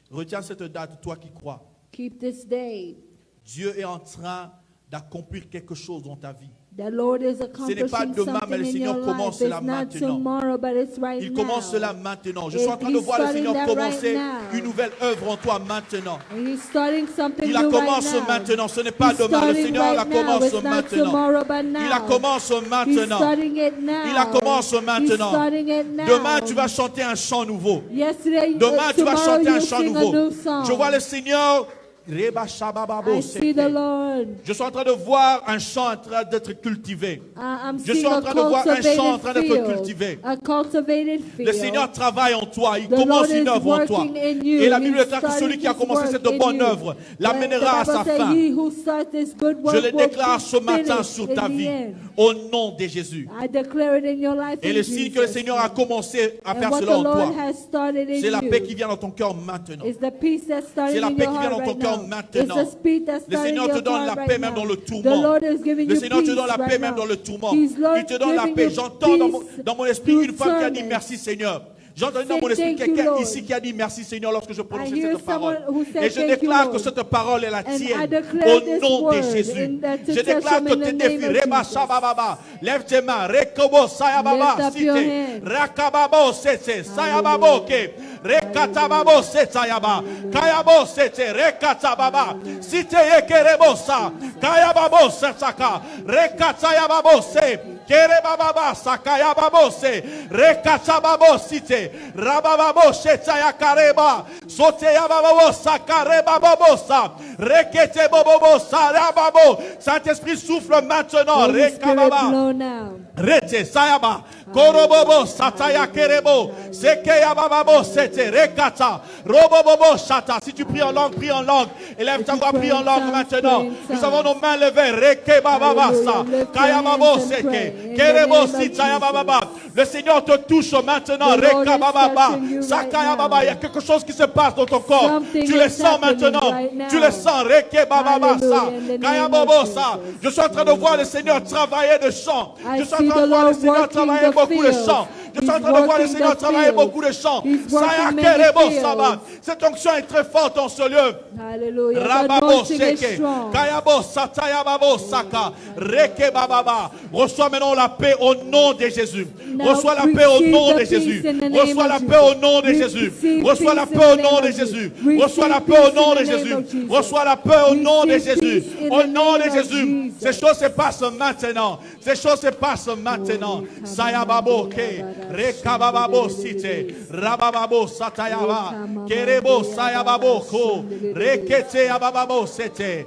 retiens cette date, toi qui crois. keep this day. Dieu est en train d'accomplir quelque chose dans ta vie. The Lord is Ce n'est pas accomplishing demain, mais le something in Seigneur your commence life. cela It's not maintenant. tomorrow, but it's right Il now. commence cela maintenant. Je Et suis en train de he's voir le starting Seigneur that commencer right now. une nouvelle œuvre en toi maintenant. And he's starting something Il la new commence right now. maintenant. Ce n'est pas He's demain. Le starting Seigneur la right now. commence It's not maintenant. tomorrow, but now. Il la commence He's maintenant. starting it now. Il la commence He's maintenant. starting it now. Demain, tu vas chanter un chant nouveau. Yesterday, Demain, tu vas tomorrow chanter un you'll chant sing a nouveau. new song. Je vois le Seigneur. Reba Shabababo, I see the Lord. Je suis en train de voir un chant en train d'être cultivé. I'm Je suis seeing en a train de voir un chant en train cultivated d'être field. cultivé. A cultivated field. Le Seigneur travaille en toi. Il The commence Lord une is œuvre en toi. working in you. Et la Bible He's déclare que celui starting qui a his commencé work cette in bonne you. œuvre l'amènera à The sa Bible says, fin. he who starts this good work Je le will déclare ce matin finish sur in ta the vie. end. Au nom de Jésus. I declare it in your life Et in le signe que le Jesus' Seigneur a name. commencé à And faire what cela the en Lord toi, has started in c'est la paix qui you vient dans ton cœur maintenant. is the peace that's starting C'est la in paix your qui vient heart dans ton right cœur now. maintenant. It's the speed that's Le starting in Seigneur te your donne heart la right paix même now. dans le The tourment. Lord is giving Le you Seigneur te peace donne la right paix même now. dans le tourment. He's Il te donne la giving paix. you J'entends peace dans mon esprit through une femme qui a dit torment. merci Seigneur. J'ai entendu dans Say mon esprit thank you, quelqu'un Lord. ici qui a dit merci Seigneur lorsque je prononçais I hear cette parole. someone who said, Et je "Thank you, déclare que Lord." cette parole est la And I tienne. declare Au this nom de word Jésus. in that to Je déclare touch que them in tes the défis, name of Reba Jesus. Shabababa, lève tes mains, Rekobo Sayababa, Lift up your Site, hands. Rakababo Sete, Sayababo Ke, Rekatababo Setayaba, Kayabo Sete, Rekatababa, Site Yekerebosa, Kayababo Setaka, Rekatayababo Se, Kerebababa sakaya babose. Rekacha babosite. Rabababo shetaya kareba. Soteya bababo sakareba babosa. Rekete bobobosa rababo. Saint-Esprit souffle maintenant. Holy Spirit, Rekababa. blow now. Rete sayaba. Korobobo sataya kerebo. Sekeya bababo sete. Rekata. Robobobo shata. Si tu pries en langue, prie en langue. Élève ta voix, prie en langue maintenant. Nous avons nos mains levées. Reke bababasa. Kaya babo seke. Kerebo sitaya bababa. Le Seigneur te touche maintenant. Reka bababa. Sakaya baba. Il y a quelque chose qui se passe dans ton corps. Tu le sens maintenant. Tu le sens. Reke bababasa. Kaya babosa. Je suis en train de voir le Seigneur travailler de chant. Je suis en train de voir le Seigneur travailler beaucoup de chants. Je suis en train de voir le Seigneur travailler beaucoup de chants. Saya kerebo saba. Cette onction est très forte dans ce lieu. Hallelujah. The Rababo anointing is sheke. strong. Kayabo sataya babo saka. Reke bababa. Reçois maintenant la paix au nom de Jésus. Now Reçois la paix au receive nom the de peace Jésus. in the name Reçois of la Jesus. paix au nom de Jésus. Receive Reçois la peace paix in au the nom name de of Jésus. Jesus. Reçois la Receive paix au peace nom in de the name Jésus. of Jesus. Reçois la paix au nom de Receive Jésus. peace in Au the nom de name of Jésus. Jesus. Ces choses se passent maintenant. Ces choses se passent maintenant. Sayababo ke. Rekabababo site. Rabababo satayaba. Kerebo sayababo ko. Rekete abababo sete.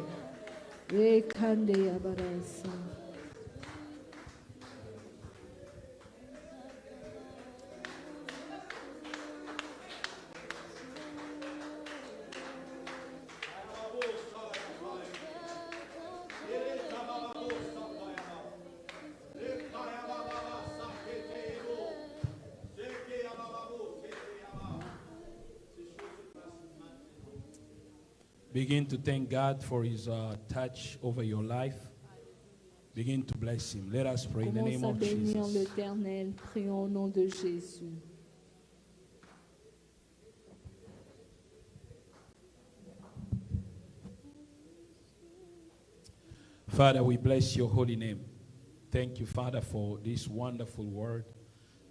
Rekande yabarasa. Begin to thank God for His touch over your life. Begin to bless Him. Let us pray in the name Commence à of bénir Jesus. l'Éternel. Prions au nom de Jésus. Father, we bless your holy name. Thank you, Father, for this wonderful word.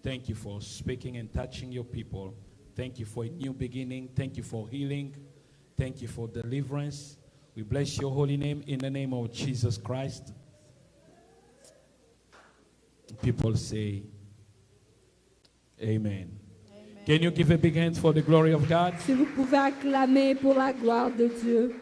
Thank you for speaking and touching your people. Thank you for a new beginning. Thank you for healing. Thank you for deliverance. We bless your holy name in the name of Jesus Christ. People say, Amen. Can you give a big hand for the glory of God? Si vous pouvez acclamer pour la gloire de Dieu.